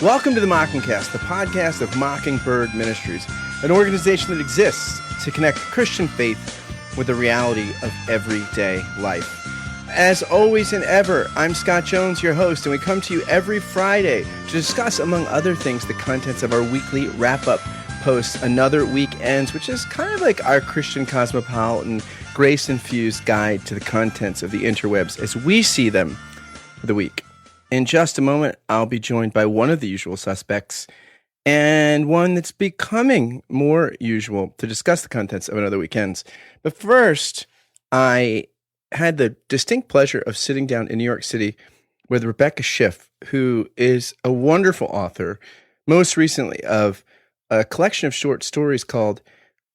Welcome to the Mockingcast, the podcast of Mockingbird Ministries, an organization that exists to connect Christian faith with the reality of everyday life. As always and ever, I'm Scott Jones, your host, and we come to you every Friday to discuss, among other things, the contents of our weekly wrap-up post, Another Week Ends, which is kind of like our Christian cosmopolitan, grace-infused guide to the contents of the interwebs as we see them for the week. In just a moment, I'll be joined by one of the usual suspects and one that's becoming more usual to discuss the contents of Another Weekends. But first, I had the distinct pleasure of sitting down in New York City with Rebecca Schiff, who is a wonderful author, most recently of a collection of short stories called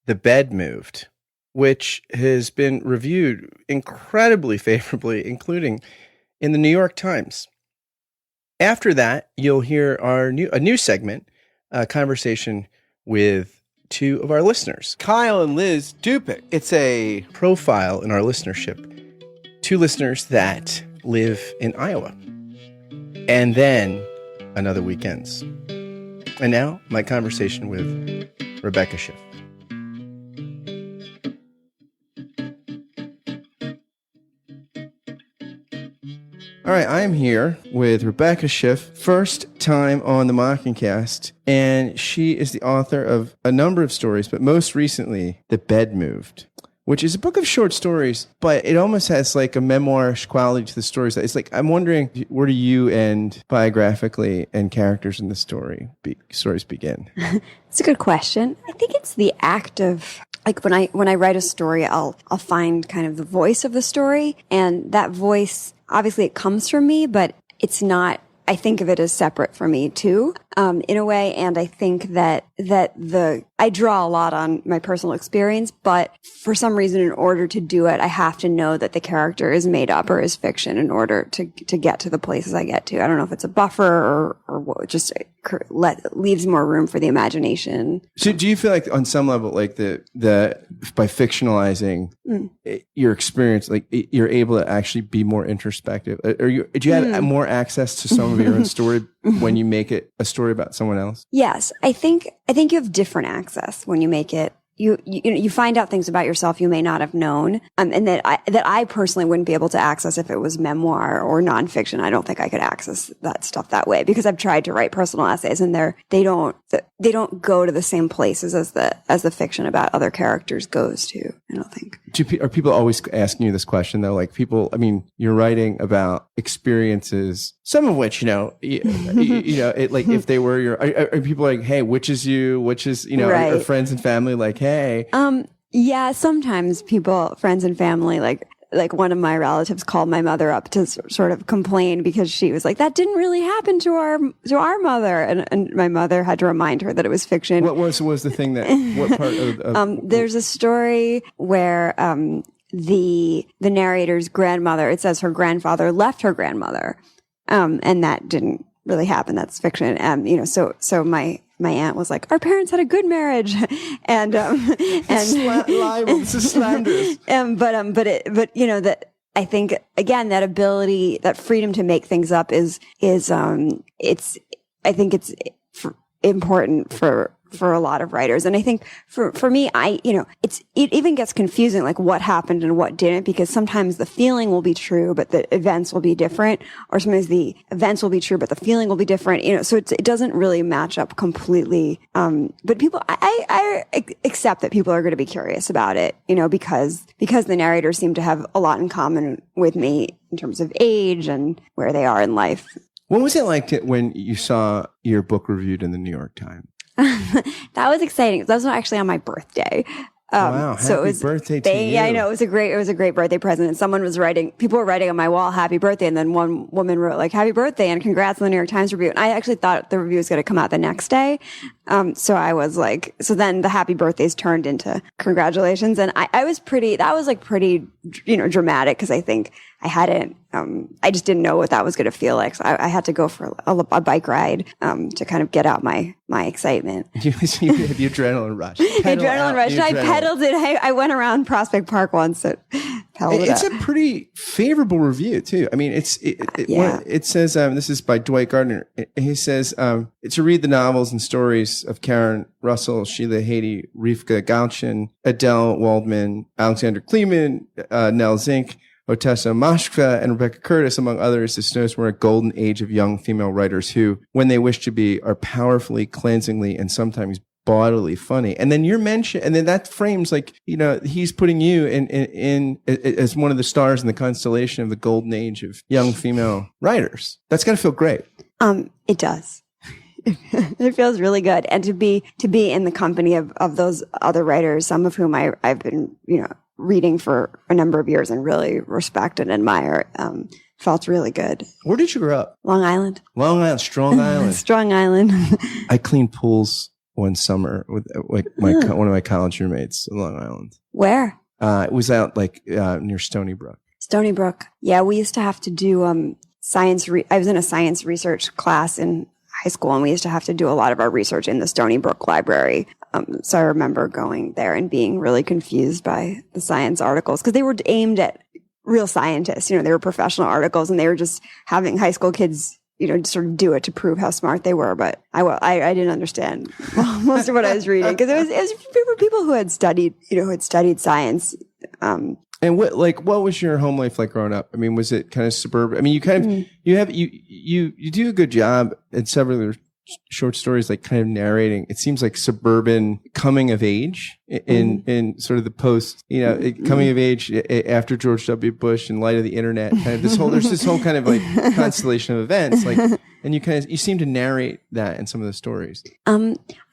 The Bed Moved, which has been reviewed incredibly favorably, including in the New York Times. After that, you'll hear a new segment, a conversation with two of our listeners, Kyle and Liz Dupic. It's a profile in our listenership. Two listeners that live in Iowa. And then Another Weekends. And now, my conversation with Rebecca Schiff. All right, I am here with Rebecca Schiff, first time on the Mockingcast, and she is the author of a number of stories, but most recently, The Bed Moved, which is a book of short stories, but it almost has like a memoirish quality to the stories. It's like, I'm wondering, where do you end biographically and characters in the stories begin? It's a good question. I think it's the act of, like, when I write a story, I'll find kind of the voice of the story, and that voice, obviously it comes from me, but it's not, I think of it as separate from me too, in a way. And I think that I draw a lot on my personal experience, but for some reason, in order to do it, I have to know that the character is made up or is fiction in order to get to the places I get to. I don't know if it's a buffer or what, just leaves more room for the imagination. So do you feel like on some level, like the by fictionalizing your experience, like you're able to actually be more introspective? Do you have more access to some of your own story when you make it a story about someone else? Yes, I think you have different access when you make it. You find out things about yourself you may not have known, and that I personally wouldn't be able to access if it was memoir or nonfiction. I don't think I could access that stuff that way because I've tried to write personal essays, and they don't go to the same places as the fiction about other characters goes to. I don't think. Are people always asking you this question though? Like people, I mean, you're writing about experiences, some of which like if they were your, are people like, hey, which is you? Which is right. Are friends and family like, hey? Yeah, sometimes friends and family, like one of my relatives called my mother up to sort of complain because she was like, that didn't really happen to our mother. And my mother had to remind her that it was fiction. What was the thing that, what part of there's a story where, the narrator's grandmother, it says her grandfather left her grandmother. And that didn't really happen. That's fiction. So my aunt was like, our parents had a good marriage. And libel, this is slanderous. That I think, again, that ability, that freedom to make things up is I think it's important for a lot of writers. And I think for me, it even gets confusing, like what happened and what didn't, because sometimes the feeling will be true, but the events will be different, or sometimes the events will be true, but the feeling will be different, so it doesn't really match up completely. But people, I accept that people are going to be curious about it, because the narrators seem to have a lot in common with me in terms of age and where they are in life. What was it like when you saw your book reviewed in the New York Times? That was exciting. That was actually on my birthday. Wow! Happy birthday to you! Yeah, I know, it was a great birthday present. And people were writing on my wall, "Happy birthday," and then one woman wrote like, "Happy birthday" and congrats on the New York Times review. And I actually thought the review was going to come out the next day. So I was like, so then the happy birthdays turned into congratulations, and that was pretty, dramatic because I think hadn't, I just didn't know what that was going to feel like. So I had to go for a bike ride, to kind of get out my excitement. You had the adrenaline rush. Adrenaline rush. And I pedaled it. I went around Prospect Park once. It's a pretty favorable review too. I mean, it says, this is by Dwight Gardner. He says, to read the novels and stories of Karen Russell, Sheila Hady, Rivka Galchen, Adele Waldman, Alexander Kleeman, Nell Zink, Otessa Moskva, and Rebecca Curtis, among others, is known we're a golden age of young female writers who, when they wish to be, are powerfully, cleansingly, and sometimes bodily funny. And then your mention, and then that frames like, he's putting you in as one of the stars in the constellation of the golden age of young female writers. That's got to feel great. It does. It feels really good. And to be in the company of those other writers, some of whom I've been, reading for a number of years and really respect and admire, felt really good. Where did you grow up? Long Island. Strong Island. Strong Island. I cleaned pools one summer with one of my college roommates in Long Island. Where? It was out near Stony Brook. Stony Brook. Yeah, we used to have to do science. I was in a science research class in high school, and we used to have to do a lot of our research in the Stony Brook Library. So I remember going there and being really confused by the science articles because they were aimed at real scientists. They were professional articles, and they were just having high school kids, sort of do it to prove how smart they were. But I didn't understand most of what I was reading because it was people who had studied, science. And what was your home life like growing up? I mean, was it kind of suburban? I mean, you do a good job at several of your short stories, like kind of narrating. It seems like suburban coming of age in sort of the post, coming of age after George W. Bush in light of the internet. Kind of there's this whole kind of like constellation of events, like, and you seem to narrate that in some of the stories.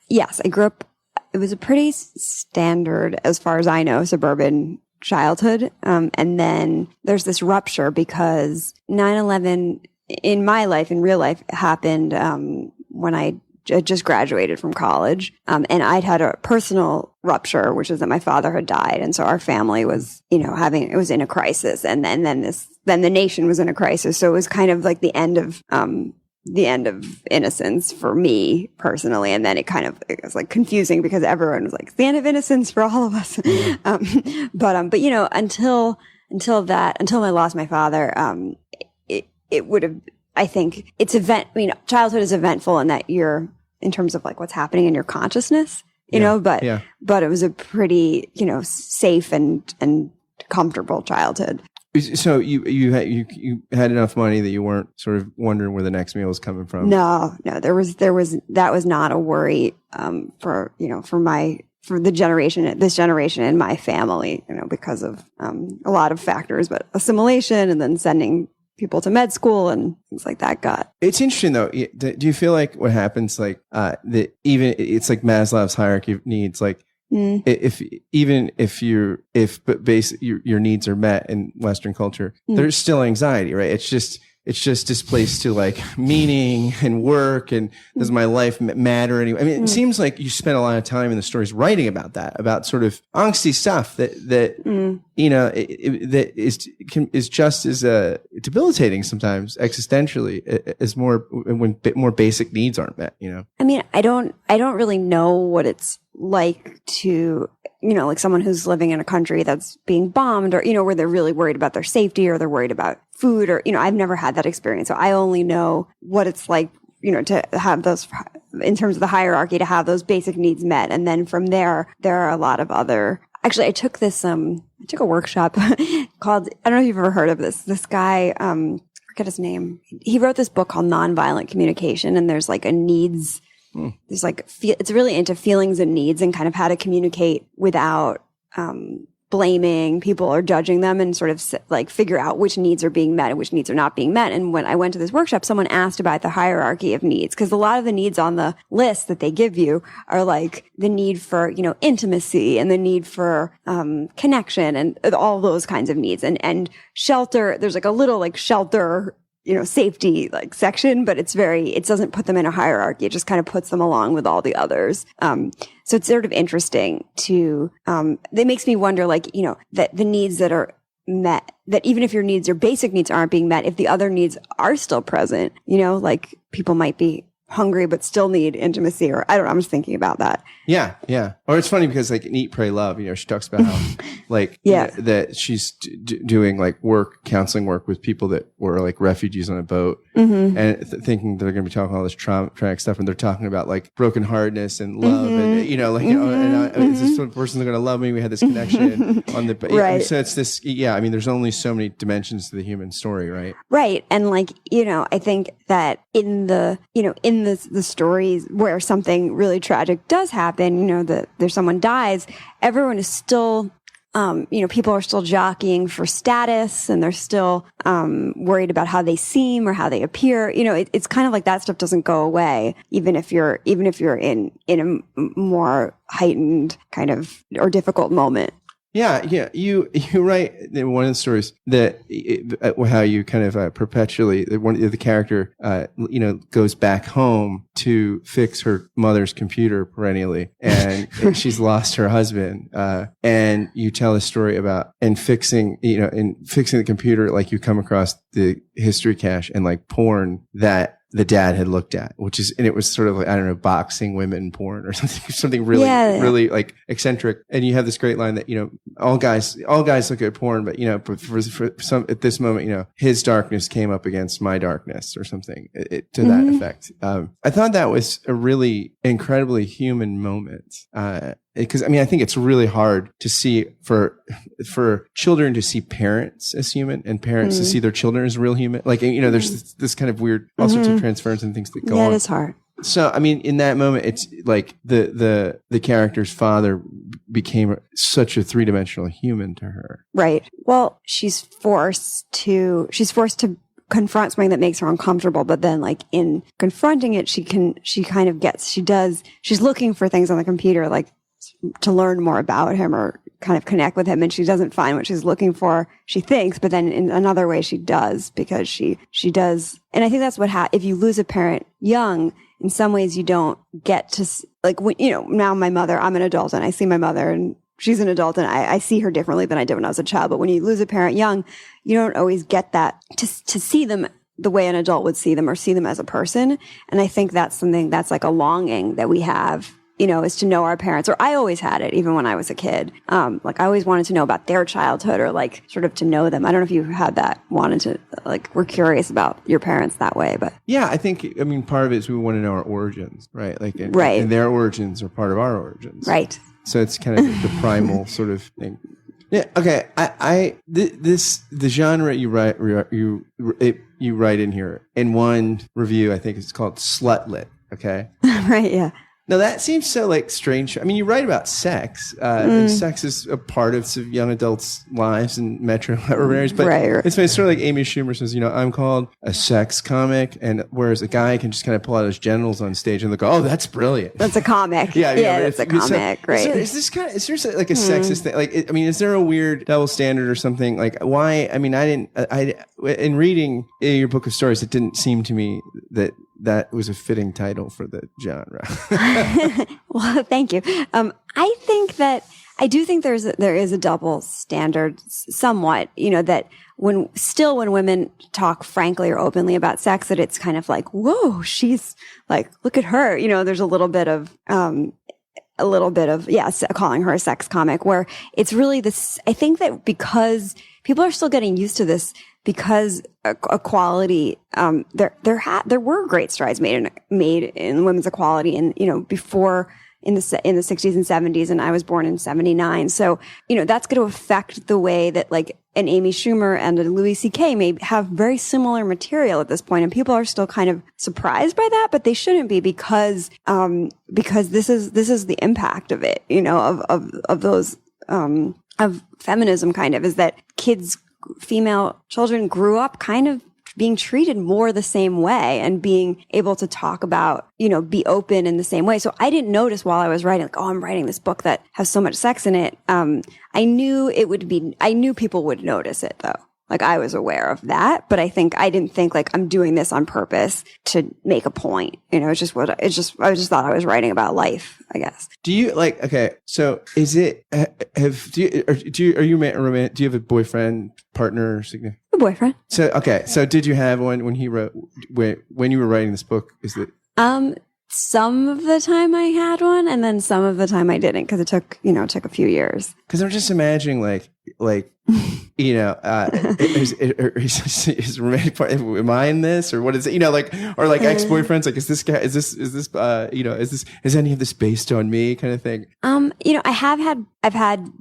Yes, I grew up. It was a pretty standard, as far as I know, suburban childhood. And then there's this rupture because 9/11 in my life, in real life, happened when I just graduated from college. And I'd had a personal rupture, which is that my father had died. And so our family was, it was in a crisis. And then the nation was in a crisis. So it was kind of like the end of innocence for me personally. And then it was like confusing because everyone was like, it's the end of innocence for all of us. But until I lost my father, it would have, I think childhood is eventful in that you're, in terms of like what's happening in your consciousness, but it was a pretty, safe and comfortable childhood. So you had enough money that you weren't sort of wondering where the next meal was coming from? No, that was not a worry, for this generation in my family, because of, a lot of factors, but assimilation and then sending people to med school and things like that It's interesting though. Do you feel like what happens, like, that even it's like Maslow's hierarchy of needs, like, if your needs are met in Western culture, there's still anxiety, right? It's just displaced to like meaning and work and does my life matter anyway? I mean, it seems like you spent a lot of time in the stories writing about that, about sort of angsty stuff that is just as debilitating sometimes existentially as when more basic needs aren't met. I mean, I don't really know what it's like to, like someone who's living in a country that's being bombed or, where they're really worried about their safety or they're worried about food or, I've never had that experience. So I only know what it's like, to have those, in terms of the hierarchy, to have those basic needs met. And then from there are a lot of other, actually I took a workshop called, I don't know if you've ever heard of this guy, forget his name. He wrote this book called Nonviolent Communication, and there's like a needs, there's like, it's really into feelings and needs and kind of how to communicate without, blaming people or judging them and sort of like figure out which needs are being met and which needs are not being met. And when I went to this workshop, someone asked about the hierarchy of needs, because a lot of the needs on the list that they give you are like the need for, intimacy and the need for, connection and all those kinds of needs and shelter. There's like a little like shelter, safety like section, but it doesn't put them in a hierarchy. It just kind of puts them along with all the others. So it's sort of interesting to, that makes me wonder, like, that the needs that are met, that even if your basic needs aren't being met, if the other needs are still present, like people might be hungry but still need intimacy, or I don't know, I'm just thinking about that. Yeah. Or it's funny because like in Eat, Pray, Love, she talks about how like that she's doing like counseling work with people that were like refugees on a boat, and thinking they're going to be talking all this traumatic stuff, and they're talking about like brokenheartedness and love, and is this person going to love me? We had this connection on the right. So it's this. Yeah, I mean, there's only so many dimensions to the human story, right? Right, and like I think that in the the stories where something really tragic does happen, that there's someone dies, everyone is still, people are still jockeying for status, and they're still worried about how they seem or how they appear. It's kind of like that stuff doesn't go away, even if you're in a more heightened kind of or difficult moment. Yeah. You write in one of the stories that how you kind of perpetually the character goes back home to fix her mother's computer perennially, and she's lost her husband. And you tell a story about in fixing the computer, like you come across the history cache and like porn that the dad had looked at, and it was sort of like, I don't know, boxing women porn or something really, really like eccentric. And you have this great line that, all guys look at porn, but, but for some, at this moment, his darkness came up against my darkness or something to that effect. I thought that was a really incredibly human moment. Because I think it's really hard to see for children to see parents as human and parents to see their children as real human. Like, there's this kind of weird, all sorts of transference and things that go on. That is hard. So, in that moment, it's like the character's father became such a three-dimensional human to her. Right. Well, she's forced to confront something that makes her uncomfortable, but then like in confronting it, she's looking for things on the computer, like to learn more about him or kind of connect with him, and she doesn't find what she's looking for, she thinks, but then in another way she does, because she does. And I think that's what if you lose a parent young, in some ways you don't get to, like, when, now my mother, I'm an adult and I see my mother and she's an adult and I see her differently than I did when I was a child. But when you lose a parent young, you don't always get that to see them the way an adult would see them, or see them as a person. And I think that's something that's like a longing that we have, is to know our parents. Or I always had it, even when I was a kid. Like I always wanted to know about their childhood, or like sort of to know them. I don't know if you had that, wanted to, like, we're curious about your parents that way, but. Yeah, I think, part of it is we want to know our origins, right? Like, and their origins are part of our origins. Right. So it's kind of the primal sort of thing. Yeah. Okay. The genre you write in here in one review, I think it's called Slutlit. Okay. Right. Yeah. Now that seems so like strange. You write about sex, and sex is a part of young adults' lives in metro areas. But it's sort of like Amy Schumer says, I'm called a sex comic, and whereas a guy can just kind of pull out his genitals on stage and look, oh, that's brilliant. That's a comic. Yeah, that's a comic. Right. Is there like a sexist thing? Like, is there a weird double standard or something? Like, why? In reading your book of stories, it didn't seem to me that was a fitting title for the genre. Well, thank you. I do think there is a double standard somewhat, that when women talk frankly or openly about sex, that it's kind of like, whoa, she's like, look at her. There's a little bit of, calling her a sex comic, where it's really this. I think that because people are still getting used to this, because equality, there were great strides made in women's equality, and before in the 60s and 70s, and I was born in 79. So that's going to affect the way that like an Amy Schumer and a Louis C.K. may have very similar material at this point, and people are still kind of surprised by that, but they shouldn't be, because this is the impact of it, of those of feminism, kind of, is that female children grew up kind of being treated more the same way, and being able to talk about, be open in the same way. So I didn't notice while I was writing, like, oh, I'm writing this book that has so much sex in it. I knew people would notice it though. like I was aware of that, but I didn't think like I'm doing this on purpose to make a point. It's just I just thought I was writing about life, I guess. Do you like, okay, so is it, do you have a boyfriend, partner, significant? A boyfriend. So, okay. So did you have one when when you were writing this book? Is it? Some of the time I had one, and then some of the time I didn't, because it took a few years. Because I'm just imagining is romantic part, am I in this, or what is it? Or ex-boyfriends, like, is this guy, is any of this based on me, kind of thing? I've had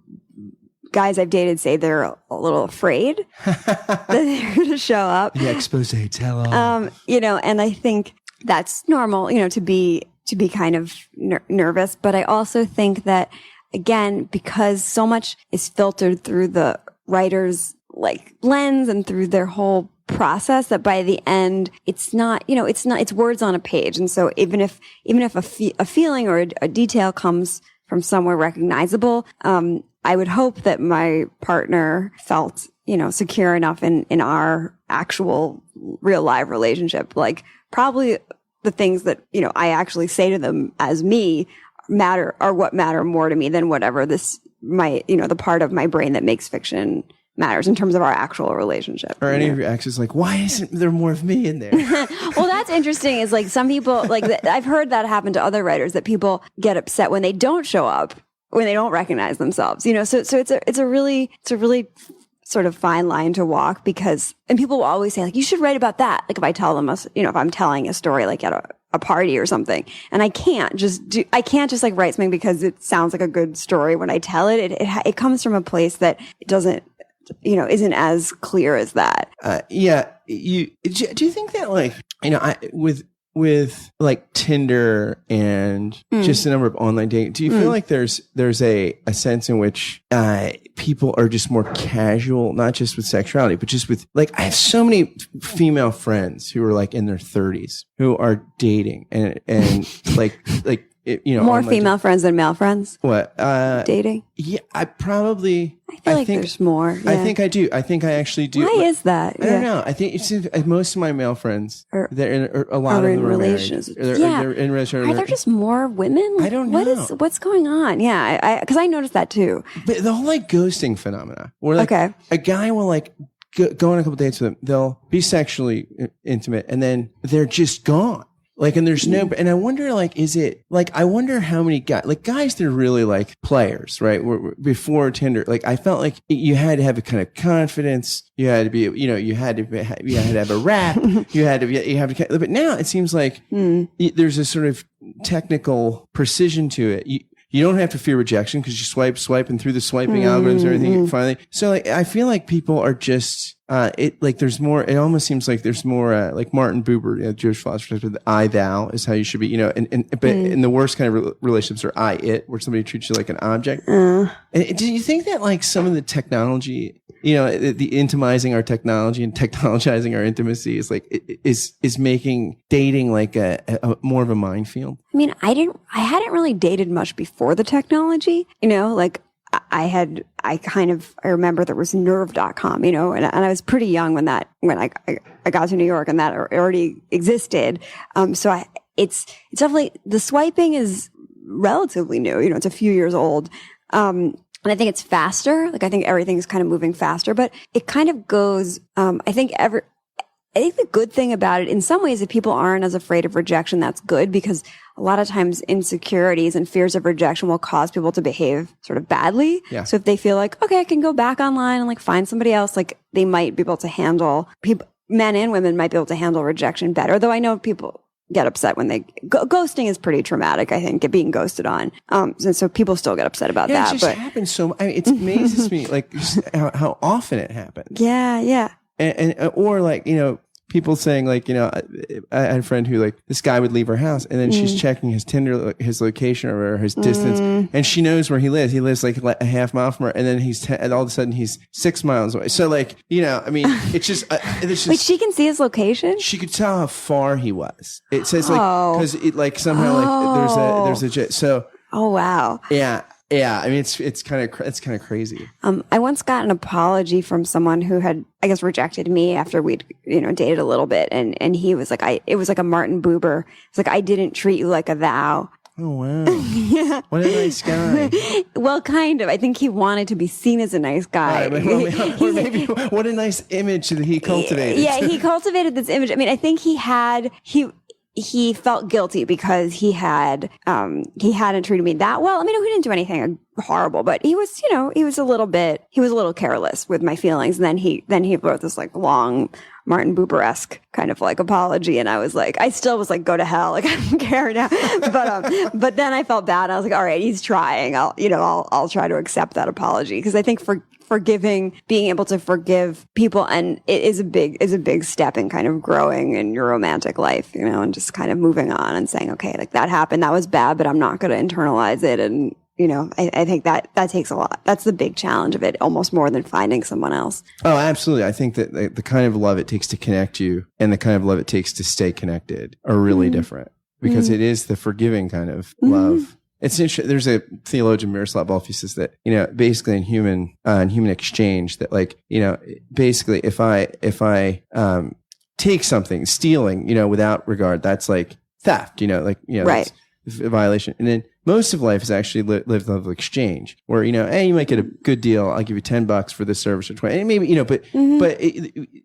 guys I've dated say they're a little afraid that they're going to show up. The expose, tell all. And I think that's normal, to be kind of nervous. But I also think that, again, because so much is filtered through the writer's like lens and through their whole process, that by the end, it's words on a page. And so even if a feeling or a detail comes from somewhere recognizable, I would hope that my partner felt, secure enough in our actual real live relationship. Like, probably the things that, I actually say to them as me are what matter more to me than whatever the part of my brain that makes fiction matters in terms of our actual relationship. Or any of your exes like, why isn't there more of me in there? Well, that's interesting. Is like some people, like I've heard that happen to other writers, that people get upset when they don't show up, when they don't recognize themselves. So it's a really sort of fine line to walk, and people will always say like, you should write about that. Like if I tell them, if I'm telling a story like at a party or something, and I can't just like write something because it sounds like a good story when I tell it. It comes from a place that doesn't, isn't as clear as that. Do you think that like, with like Tinder and just the number of online dating, do you feel like there's a sense in which people are just more casual, not just with sexuality, but just with, like, I have so many female friends who are like in their 30s who are dating and more female friends than male friends. What? Dating? Yeah, I feel like there's more. Yeah. I think I do. I think I actually do. Why is that? I don't know. I think most of my male friends, a lot of them are relationships. They're in relationships. Are there just more women? I don't know. What's going on? Yeah, because I noticed that too. But the whole like ghosting phenomena, where like a guy will like go on a couple dates with them, they'll be sexually intimate, and then they're just gone. Like, and there's no, and I wonder, like, I wonder how many guys that are really like players, right? Before Tinder, like, I felt like you had to have a kind of confidence. You had to be, you had to have a rap. But now it seems like there's a sort of technical precision to it. You don't have to fear rejection because you swipe, and through the swiping algorithms and everything, finally. So like, I feel like people are just, there's more, it almost seems like there's more, like Martin Buber, Jewish philosopher, the I thou is how you should be, but in the worst kind of relationships are I it, where somebody treats you like an object. And do you think that like some of the technology, the intimizing our technology and technologizing our intimacy is making dating like a more of a minefield? I mean, I hadn't really dated much before the technology, I remember there was nerve.com, and I was pretty young when I got to New York and that already existed. It's definitely, the swiping is relatively new, it's a few years old. And I think it's faster. Like, I think everything is kind of moving faster, but it kind of goes, I think the good thing about it, in some ways, if people aren't as afraid of rejection, that's good, because a lot of times insecurities and fears of rejection will cause people to behave sort of badly. Yeah. So if they feel like, okay, I can go back online and like find somebody else, like they might be able to handle, men and women might be able to handle rejection better. Though I know people get upset when ghosting is pretty traumatic, I think, being ghosted on. And so people still get upset about that. It just happens so, it amazes me, like, just how often it happens. Yeah, yeah. Or like, people saying like, I had a friend who like, this guy would leave her house and then she's checking his Tinder, his location or his distance, and she knows where he lives. He lives like a half mile from her, and then and all of a sudden he's 6 miles away. So like, it's just, wait, she can see his location? She could tell how far he was. It says like, because it like somehow like there's a so. Oh wow. Yeah. Yeah, I mean, it's kind of crazy. I once got an apology from someone who had, I guess, rejected me after we'd, dated a little bit. And he was like, it was like a Martin Buber. It's like, I didn't treat you like a thou. Oh, wow. Yeah. What a nice guy. Well, kind of. I think he wanted to be seen as a nice guy. Right, or maybe what a nice image that he cultivated. Yeah, he cultivated this image. I mean, I think he felt guilty because he hadn't treated me that well. I mean, he didn't do anything horrible, but he was a little careless with my feelings. And then he wrote this like long Martin Buber-esque kind of like apology. And I still was like, go to hell. Like, I don't care now. But then I felt bad. I was like, all right, he's trying. I'll try to accept that apology. Cause I think being able to forgive people, and it is a big step in kind of growing in your romantic life, and just kind of moving on and saying, okay, like that happened, that was bad, but I'm not going to internalize it. And, I think that takes a lot. That's the big challenge of it, almost more than finding someone else. Oh, absolutely. I think that the kind of love it takes to connect you and the kind of love it takes to stay connected are really different, because it is the forgiving kind of love. It's interesting. There's a theologian, Miroslav Volf, who says that, basically in human exchange, that like, basically if I take something, stealing, without regard, that's like theft, right. That's a violation. And then most of life is actually lived of exchange, where, hey, you might get a good deal. I'll give you $10 for this service, or 20, and maybe, but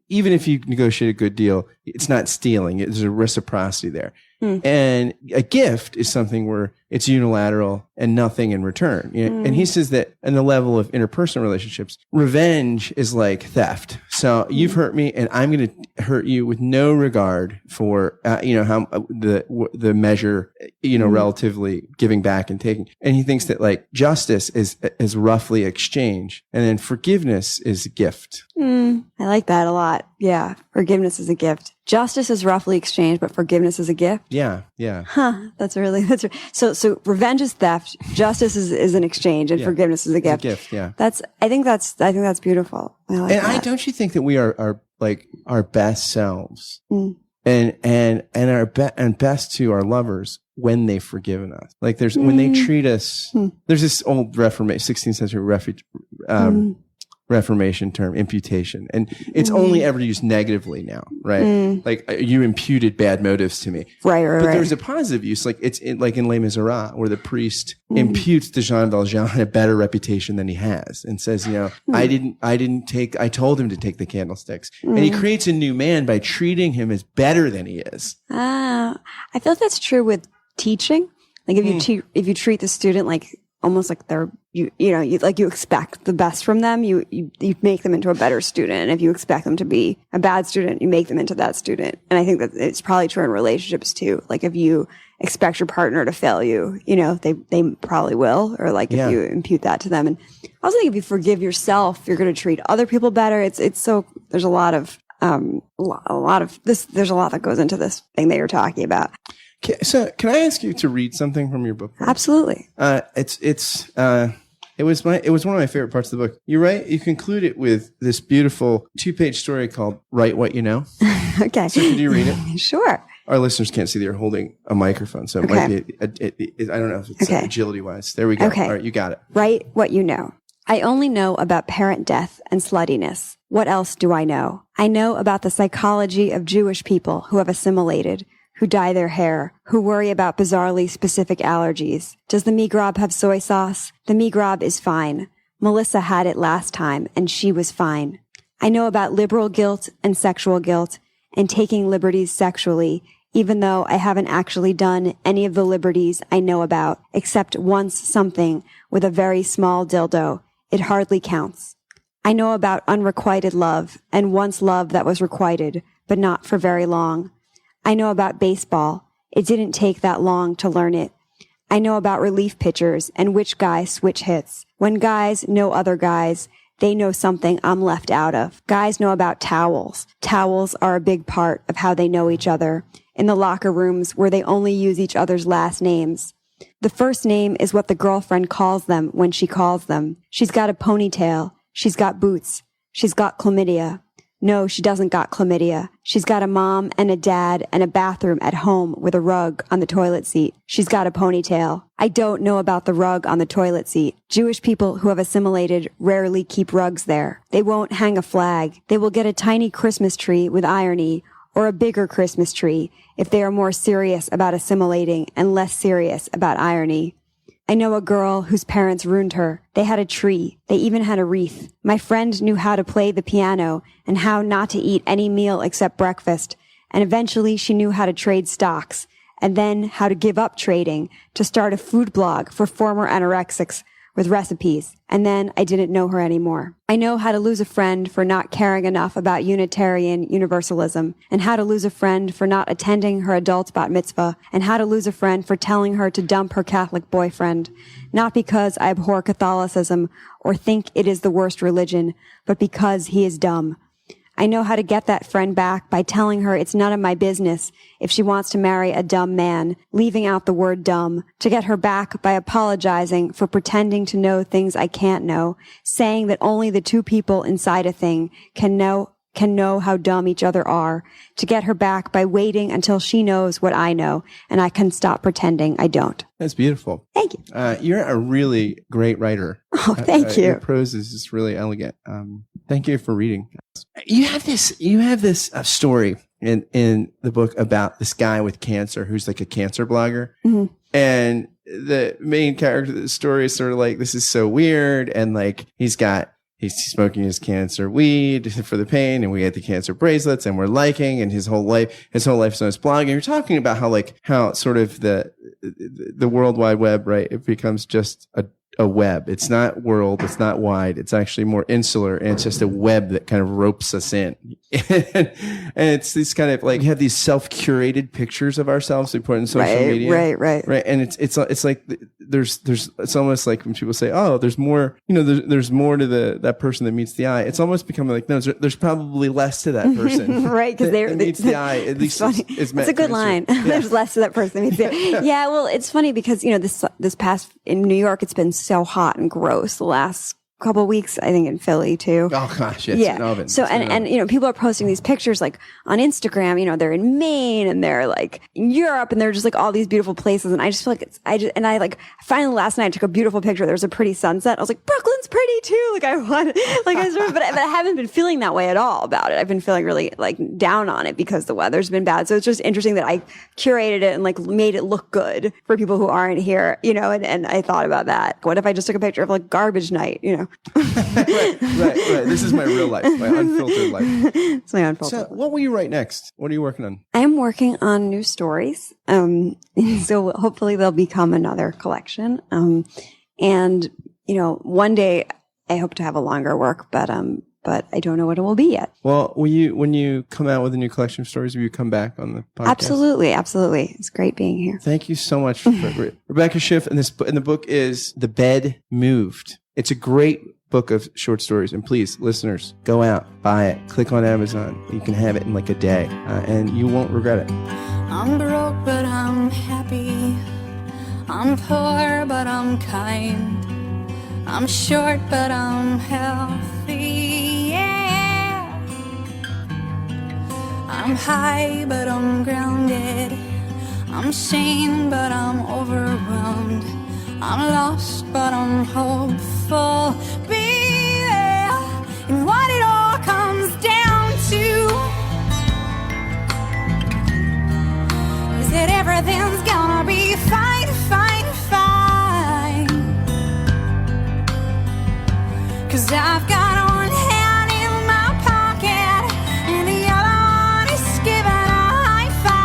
even if you negotiate a good deal, it's not stealing. There's a reciprocity there. And a gift is something where it's unilateral and nothing in return. And he says that in the level of interpersonal relationships, revenge is like theft. So you've hurt me, and I'm going to hurt you with no regard for, how the measure, relatively giving back and taking. And he thinks that like justice is roughly exchange, and then forgiveness is a gift. I like that a lot. Yeah. Forgiveness is a gift. Justice is roughly exchange, but forgiveness is a gift. Yeah. Yeah. That's so revenge is theft. Justice is an exchange, and forgiveness is a gift. It's a gift. Yeah. I think that's beautiful. I like that. Don't you think that we are like our best selves and best to our lovers when they've forgiven us? Like when they treat us, there's this old 16th century Reformation term, imputation. And it's only ever used negatively now, right? Like you imputed bad motives to me. Right. But there's a positive use, like like in Les Miserables, where the priest imputes to Jean Valjean a better reputation than he has, and says, I told him to take the candlesticks. And he creates a new man by treating him as better than he is. I feel like that's true with teaching. Like if you treat the student like almost like they're, you expect the best from them, you make them into a better student. And if you expect them to be a bad student, you make them into that student. And I think that it's probably true in relationships too. Like if you expect your partner to fail you, they probably will, or like if you impute that to them. And I also think if you forgive yourself, you're going to treat other people better. It's so, there's a lot of this, there's a lot that goes into this thing that you're talking about. So can I ask you to read something from your book? Absolutely. It was one of my favorite parts of the book. You conclude it with this beautiful 2-page story called Write What You Know. Okay. So could you read it? Sure. Our listeners can't see that you're holding a microphone, so it might be, I don't know if it's agility wise. There we go. Okay. All right, you got it. Write what you know. I only know about parent death and sluttiness. What else do I know? I know about the psychology of Jewish people who have assimilated, who dye their hair, who worry about bizarrely specific allergies. Does the migrab have soy sauce? The migrab is fine. Melissa had it last time, and she was fine. I know about liberal guilt and sexual guilt, and taking liberties sexually, even though I haven't actually done any of the liberties I know about, except once something with a very small dildo. It hardly counts. I know about unrequited love, and once love that was requited, but not for very long. I know about baseball. It didn't take that long to learn it. I know about relief pitchers and which guys switch hits. When guys know other guys, they know something I'm left out of. Guys know about towels. Towels are a big part of how they know each other. In the locker rooms where they only use each other's last names. The first name is what the girlfriend calls them when she calls them. She's got a ponytail. She's got boots. She's got chlamydia. No, she doesn't got chlamydia. She's got a mom and a dad and a bathroom at home with a rug on the toilet seat. She's got a ponytail. I don't know about the rug on the toilet seat. Jewish people who have assimilated rarely keep rugs there. They won't hang a flag. They will get a tiny Christmas tree with irony, or a bigger Christmas tree if they are more serious about assimilating and less serious about irony. I know a girl whose parents ruined her. They had a tree. They even had a wreath. My friend knew how to play the piano and how not to eat any meal except breakfast. And eventually she knew how to trade stocks and then how to give up trading to start a food blog for former anorexics with recipes. And then I didn't know her anymore. I know how to lose a friend for not caring enough about Unitarian Universalism, and how to lose a friend for not attending her adult bat mitzvah, and how to lose a friend for telling her to dump her Catholic boyfriend. Not because I abhor Catholicism or think it is the worst religion, but because he is dumb. I know how to get that friend back by telling her it's none of my business if she wants to marry a dumb man, leaving out the word dumb, to get her back by apologizing for pretending to know things I can't know, saying that only the two people inside a thing can know how dumb each other are, to get her back by waiting until she knows what I know and I can stop pretending I don't. That's beautiful. Thank you. You're a really great writer. Oh, thank you. Your prose is just really elegant. Thank you for reading. You have this story in the book about this guy with cancer who's like a cancer blogger. Mm-hmm. And the main character of the story is sort of like, this is so weird. And like, he's smoking his cancer weed for the pain, and we get the cancer bracelets, and we're liking, and his whole life is on his blog. And you're talking about how sort of the World Wide Web, right? It becomes just a web. It's not world. It's not wide. It's actually more insular, and it's just a web that kind of ropes us in. And it's these kind of like, we have these self-curated pictures of ourselves we put in social media. Right. And it's like it's almost like when people say, oh, there's more, there's more to that person that meets the eye. It's almost becoming like, no, there's probably less to that person. Right. Because that meets the eye. At least it's a good line. Yeah. There's less to that person that meets the eye. Yeah. Well, it's funny because, this past in New York, it's been so hot and gross the last couple of weeks, I think in Philly too. Oh gosh, it's an oven. So and people are posting these pictures like on Instagram, they're in Maine and they're like in Europe and they're just like all these beautiful places, and I just feel like finally last night I took a beautiful picture. There was a pretty sunset. I was like, Brooklyn's pretty too. Like I want but I haven't been feeling that way at all about it. I've been feeling really like down on it because the weather's been bad. So it's just interesting that I curated it and like made it look good for people who aren't here, and I thought about that. What if I just took a picture of like garbage night, right. This is my real life, my unfiltered life. It's my unfiltered. So, what will you write next? What are you working on? I am working on new stories. So hopefully they'll become another collection. And one day I hope to have a longer work, but I don't know what it will be yet. Well, when you come out with a new collection of stories, will you come back on the podcast? Absolutely. It's great being here. Thank you so much, Rebecca Schiff. And the book is The Bed Moved. It's a great book of short stories. And please, listeners, go out, buy it, click on Amazon. You can have it in like a day, and you won't regret it. I'm broke, but I'm happy. I'm poor, but I'm kind. I'm short, but I'm healthy. Yeah. I'm high, but I'm grounded. I'm sane, but I'm overwhelmed. I'm lost, but I'm hopeful. Be there. And what it all comes down to is that everything's gonna be fine, fine, fine. 'Cause I've got one hand in my pocket and the other one is giving a high five.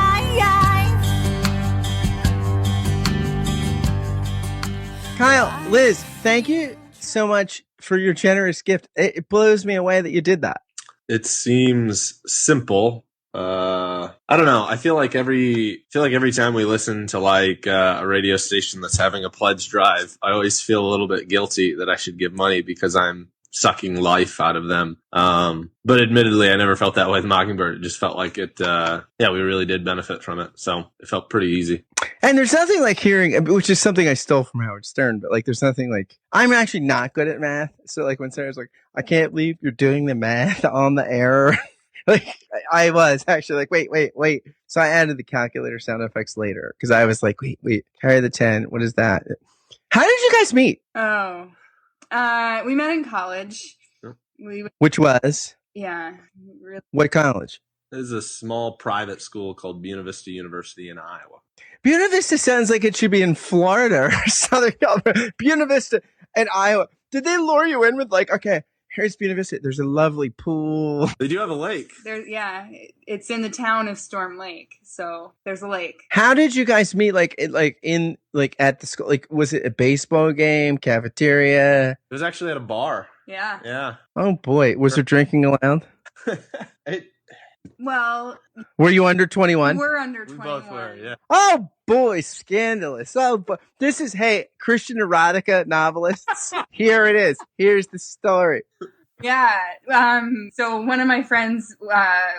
Kyle, Liz, thank you so much for your generous gift. It blows me away that you did that. It seems simple. I don't know. I feel like every time we listen to like a radio station that's having a pledge drive, I always feel a little bit guilty that I should give money because I'm sucking life out of them. But admittedly, I never felt that way with Mockingbird. It just felt like it, we really did benefit from it. So it felt pretty easy. And there's nothing like hearing, which is something I stole from Howard Stern, but like, there's nothing like, I'm actually not good at math. So like when Sarah's like, I can't believe you're doing the math on the air. Like I was actually like, wait. So I added the calculator sound effects later because I was like, wait, carry the 10. What is that? How did you guys meet? Oh, we met in college. Which was? Yeah. Really. What college? It is a small private school called Buena Vista University in Iowa. Buena Vista sounds like it should be in Florida or Southern California. Buena Vista and Iowa. Did they lure you in with like, okay, here's Buena Vista. There's a lovely pool. They do have a lake. It's in the town of Storm Lake, so there's a lake. How did you guys meet? Like at the school? Like, was it a baseball game, cafeteria? It was actually at a bar. Yeah. Yeah. Oh boy, was there drinking allowed? Well, were you under 21? We're under 21. We both were, yeah. Oh boy, scandalous. Oh, but this is, hey, Christian erotica novelists. Here it is. Here's the story. Yeah. So one of my friends,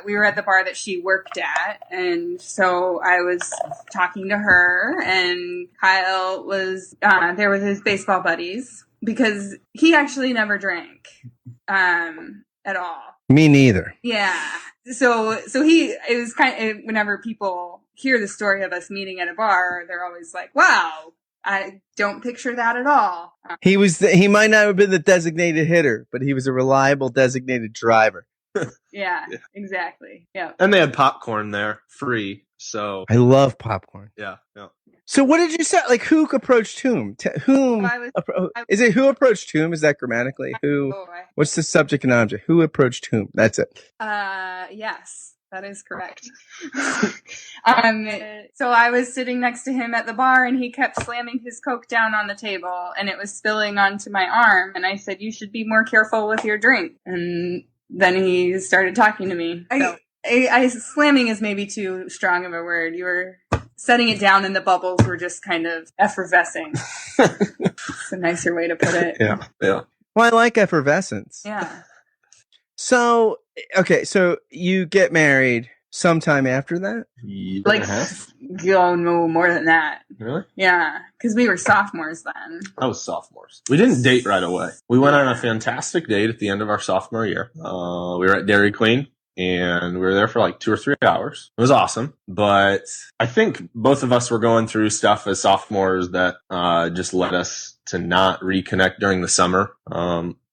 we were at the bar that she worked at. And so I was talking to her, and Kyle was there with his baseball buddies because he actually never drank at all. Me neither. Yeah. So it was kind of, whenever people hear the story of us meeting at a bar, they're always like, wow, I don't picture that at all. He might not have been the designated hitter, but he was a reliable designated driver. Yeah, exactly. Yeah. And they had popcorn there, free. So I love popcorn. Yeah. So what did you say? Like, who approached whom? Is it who approached whom? Is that grammatically? What's the subject and object? Who approached whom? That's it. Yes, that is correct. So I was sitting next to him at the bar, and he kept slamming his Coke down on the table, and it was spilling onto my arm. And I said, "You should be more careful with your drink." And then he started talking to me. Slamming is maybe too strong of a word. You were setting it down, and the bubbles were just kind of effervescing. It's a nicer way to put it. Yeah. Well, I like effervescence. Yeah. So, okay, so you get married sometime after that? No, more than that. Really? Yeah, because we were sophomores then. I was sophomores. We didn't date right away. We went on a fantastic date at the end of our sophomore year. We were at Dairy Queen, and we were there for like 2 or 3 hours. It was awesome, but I think both of us were going through stuff as sophomores that just led us to not reconnect during the summer.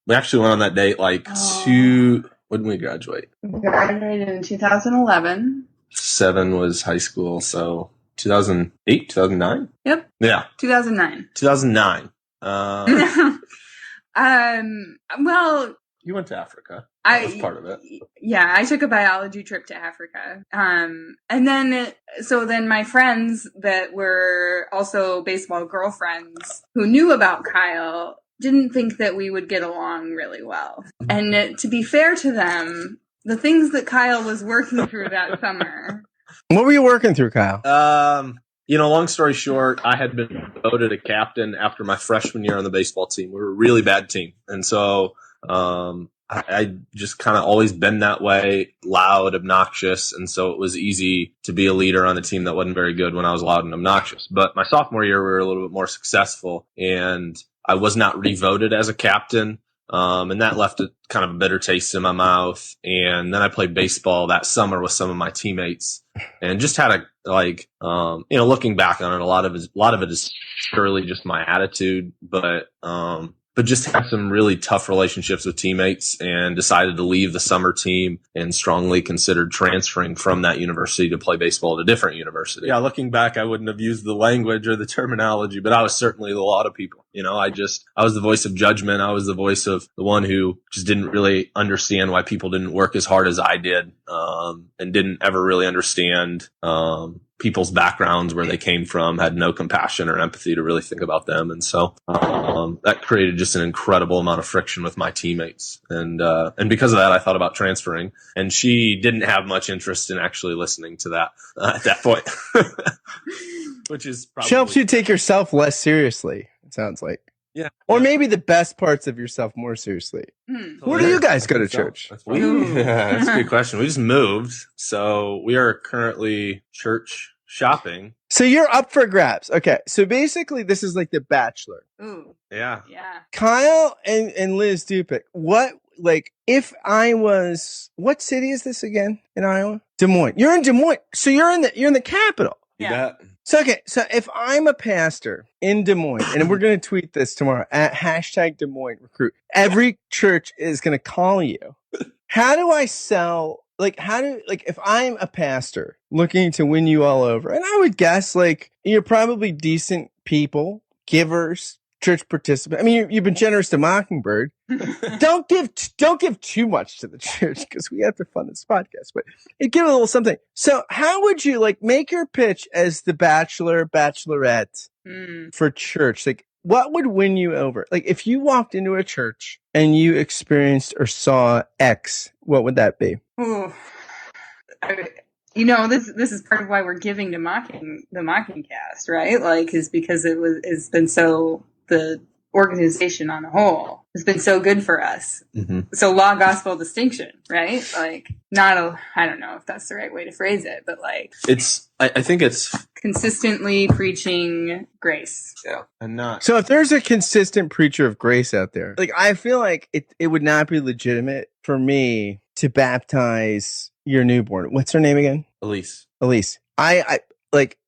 We actually went on that date when did we graduate? We graduated in 2011. 7 was high school, so 2008, 2009? Yep. Yeah. 2009. 2009. Well, you went to Africa. That was part of it. Yeah, I took a biology trip to Africa. And then my friends that were also baseball girlfriends who knew about Kyle didn't think that we would get along really well. And to be fair to them, the things that Kyle was working through that summer. What were you working through, Kyle? Long story short, I had been voted a captain after my freshman year on the baseball team. We were a really bad team. And so I just kind of always been that way, loud, obnoxious. And so it was easy to be a leader on a team that wasn't very good when I was loud and obnoxious. But my sophomore year, we were a little bit more successful, and I was not revoted as a captain. And that left a kind of a bitter taste in my mouth. And then I played baseball that summer with some of my teammates, and just had looking back on it, a lot of it is surely just my attitude, but just had some really tough relationships with teammates, and decided to leave the summer team and strongly considered transferring from that university to play baseball at a different university. Yeah, looking back, I wouldn't have used the language or the terminology, but I was certainly a lot of people. I was the voice of judgment. I was the voice of the one who just didn't really understand why people didn't work as hard as I did, and didn't ever really understand people's backgrounds, where they came from, had no compassion or empathy to really think about them. And so that created just an incredible amount of friction with my teammates. And because of that, I thought about transferring. And she didn't have much interest in actually listening to that at that point. Which is probably... She helps you take yourself less seriously, it sounds like. Yeah. Or maybe the best parts of yourself more seriously. Where do you guys go to church? That's a good question. We just moved, so we are currently church shopping. So you're up for grabs. Okay. So basically this is like The Bachelor. Ooh. Yeah. Yeah. Kyle and Liz Dupic, what city is this again in Iowa? Des Moines. You're in Des Moines. So you're in the capital. You Yeah. bet. So if I'm a pastor in Des Moines, and we're going to tweet this tomorrow at hashtag Des Moines Recruit, every church is going to call you. How do I sell? If I'm a pastor looking to win you all over, and I would guess you're probably decent people, givers, church participants. I mean, you've been generous to Mockingbird. Don't give too much to the church because we have to fund this podcast, but give a little something. So how would you make your pitch as the Bachelor, Bachelorette for church? What would win you over? If you walked into a church and you experienced or saw X, what would that be? Ooh. This is part of why we're giving to the Mocking Cast, right? Is because it's been so, the organization on a whole has been so good for us. Mm-hmm. So law gospel distinction, right? I don't know if that's the right way to phrase it, but I think it's consistently preaching grace. yeah, and not. So if there's a consistent preacher of grace out there, I feel like it would not be legitimate for me to baptize your newborn. What's her name again? Elise. I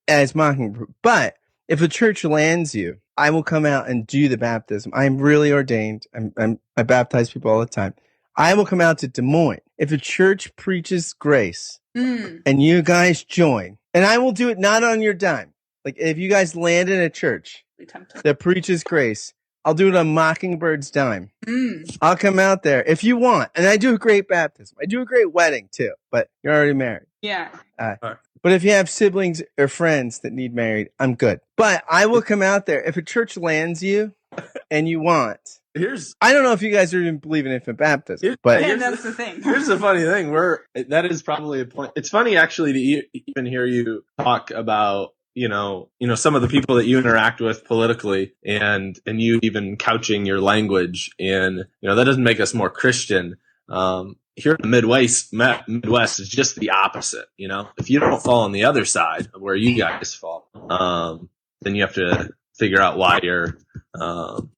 as Mockingbird. But if a church lands you, I will come out and do the baptism. I'm really ordained. I baptize people all the time. I will come out to Des Moines. If a church preaches grace and you guys join, and I will do it not on your dime. If you guys land in a church that preaches grace, I'll do it on Mockingbird's dime. I'll come out there if you want. And I do a great baptism. I do a great wedding too, but you're already married. Yeah. But if you have siblings or friends that need married, I'm good. But I will come out there. If a church lands you and you want, I don't know if you guys are even believe in infant baptism, but that's the thing. Here's the funny thing. That is probably a point. It's funny actually to even hear you talk about, some of the people that you interact with politically and you even couching your language, and, that doesn't make us more Christian. Here in the Midwest is just the opposite. If you don't fall on the other side of where you guys fall, then you have to figure out why you're.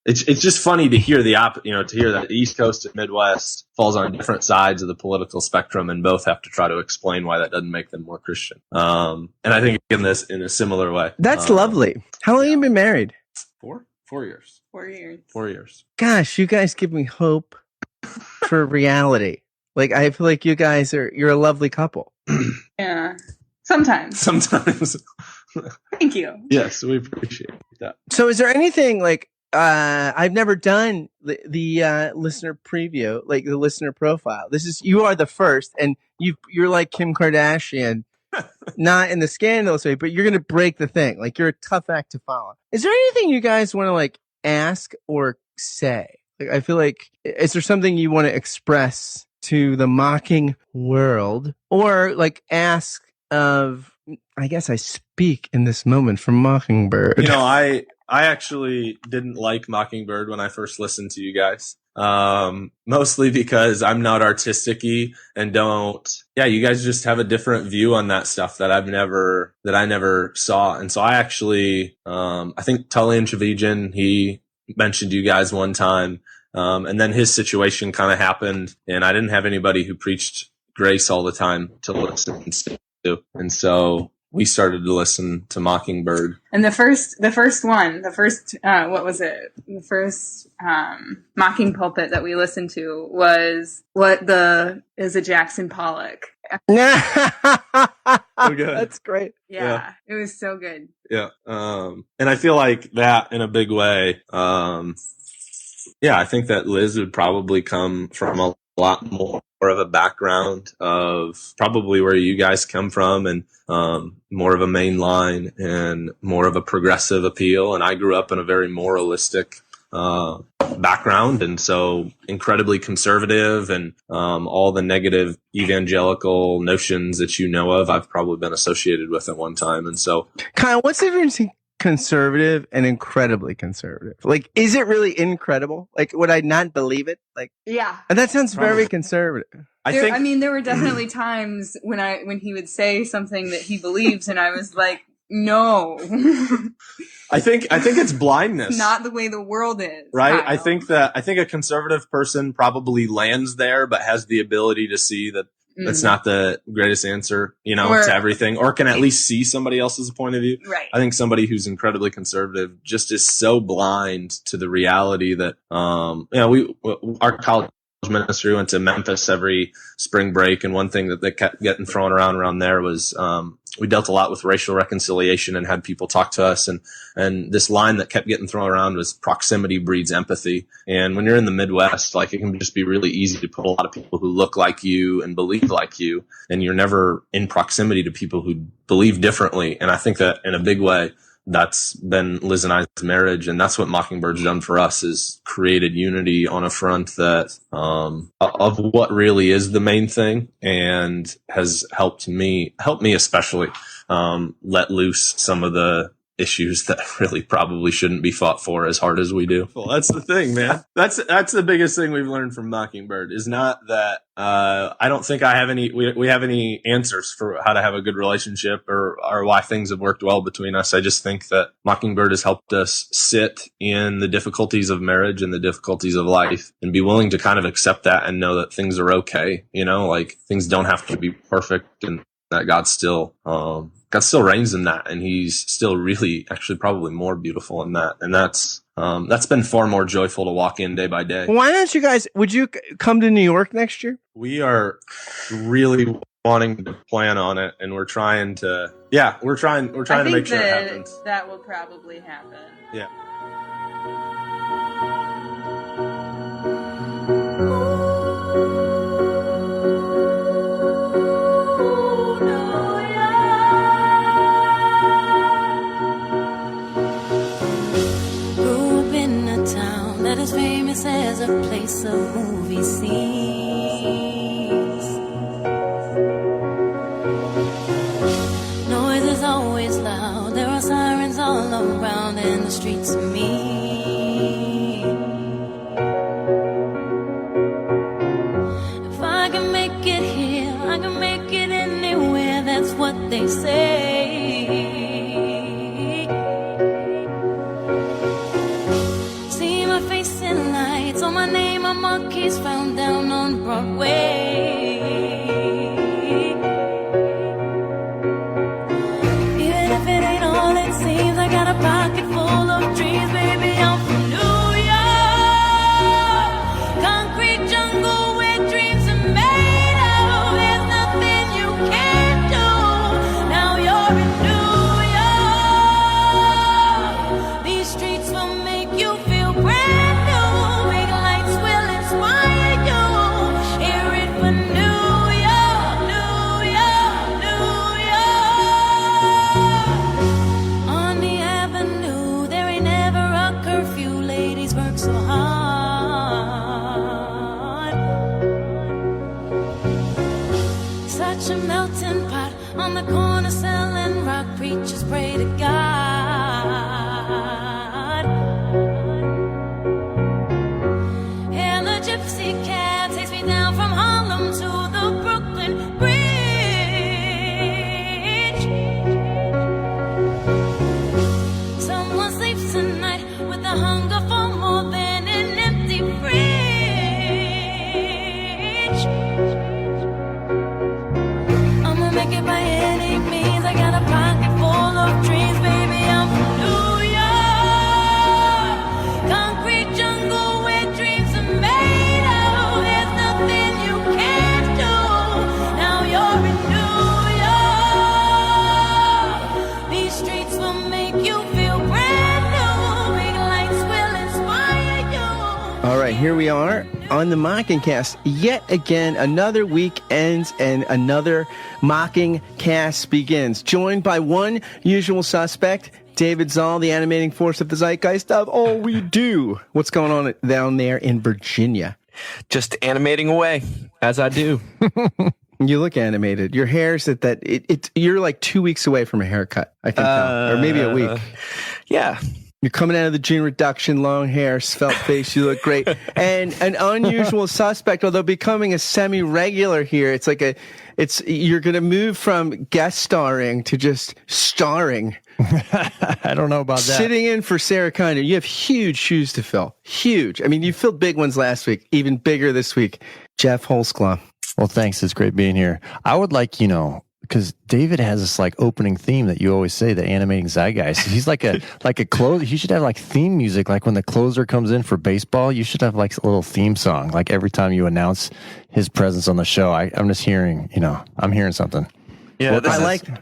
It's just funny to hear to hear that the East Coast and Midwest falls on different sides of the political spectrum, and both have to try to explain why that doesn't make them more Christian. And I think in a similar way. That's lovely. How long have you been married? 4 years. 4 years. 4 years. Gosh, you guys give me hope for reality. I feel like you guys you're a lovely couple. Yeah. Sometimes. Thank you. Yes, we appreciate that. So is there anything I've never done the listener preview, the listener profile. You are the first, and you're like Kim Kardashian, not in the scandalous way, but you're going to break the thing. You're a tough act to follow. Is there anything you guys want to ask or say? I feel is there something you want to express to the mocking world, or ask of, I guess I speak in this moment from Mockingbird. I actually didn't like Mockingbird when I first listened to you guys. Mostly because I'm not artistic-y and you guys just have a different view on that stuff that I never saw. And so I actually, I think Tully and Trevijan, he mentioned you guys one time. And then his situation kind of happened, and I didn't have anybody who preached grace all the time to listen to. And so we started to listen to Mockingbird. And the first mocking pulpit that we listened to was is a Jackson Pollock. So good. That's great. Yeah, it was so good. Yeah. And I feel like that in a big way, I think that Liz would probably come from a lot more of a background of probably where you guys come from, and more of a mainline and more of a progressive appeal. And I grew up in a very moralistic background, and so incredibly conservative, and all the negative evangelical notions that I've probably been associated with at one time. And so, Kyle, what's the difference between conservative and incredibly conservative. Like, is it really incredible? Like, would I not believe it? Like, Yeah. and that sounds very conservative. I think there were definitely times when he would say something that he believes, and I was like, no. I think it's blindness. Not the way the world is. Right? Kyle. I think a conservative person probably lands there, but has the ability to see that that's not the greatest answer, to everything, or can at least see somebody else's point of view. Right. I think somebody who's incredibly conservative just is so blind to the reality that, our college ministry went to Memphis every spring break, and one thing that they kept getting thrown around there was, we dealt a lot with racial reconciliation and had people talk to us, and this line that kept getting thrown around was proximity breeds empathy. And when you're in the Midwest, like, it can just be really easy to put a lot of people who look like you and believe like you, and you're never in proximity to people who believe differently. And I think that in a big way, that's been Liz and I's marriage, and that's what Mockingbird's done for us, is created unity on a front that of what really is the main thing, and has helped me especially let loose some of the issues that really probably shouldn't be fought for as hard as we do. Well, that's the thing, man. That's the biggest thing we've learned from Mockingbird, is not that I don't think we have any answers for how to have a good relationship or why things have worked well between us. I just think that Mockingbird has helped us sit in the difficulties of marriage and the difficulties of life, and be willing to kind of accept that and know that things are okay. Like, things don't have to be perfect, and that God still reigns in that, and he's still really, actually, probably more beautiful in that. And that's been far more joyful to walk in day by day. Why don't you guys, would you come to New York next year? We are really wanting to plan on it, and we're trying to make sure it happens. That will probably happen. Yeah. As famous as a place of movie scenes. Noise is always loud, there are sirens all around, and the streets are mean. If I can make it here, I can make it anywhere, that's what they say. My name on monkeys found down on Broadway. Even if it ain't all it seems, I got a pocket full of dreams, baby. I'm from New York, concrete jungle where dreams are made of. There's nothing you can't do. Now you're in New York. These streets will make you feel brand new. So hard, such a melting pot on the corner selling rock. Preachers pray to God, and the gypsy cab takes me down from Harlem to the Brooklyn Bridge. Someone sleeps tonight with the hunger for more than an empty fridge. I'ma make it by any means. I got a pocket full of dreams, baby. I'm from New York, concrete jungle where dreams are made of. There's nothing you can't do. Now you're in New York. These streets will make you feel brand new. Big lights will inspire you. All right, here we are on the Mocking Cast. Yet again, another week ends and another Mocking Cast begins. Joined by one usual suspect, David Zoll, the animating force of the zeitgeist of all we do. What's going on down there in Virginia? Just animating away, as I do. You look animated. Your hair's you're like 2 weeks away from a haircut, I can tell. Or maybe a week. Yeah. You're coming out of the gene reduction, long hair, svelte face. You look great. And an unusual suspect, although becoming a semi-regular here. You're going to move from guest starring to just starring. I don't know about that. Sitting in for Sarah Connor. You have huge shoes to fill. Huge. I mean, you filled big ones last week, even bigger this week. Jeff Holzclaw. Well, thanks. It's great being here. I would like, because David has this like opening theme that you always say, the animating zeitgeist. He's like a closer. You should have like theme music, like when the closer comes in for baseball. You should have like a little theme song, like every time you announce his presence on the show. I'm just hearing, I'm hearing something. Yeah,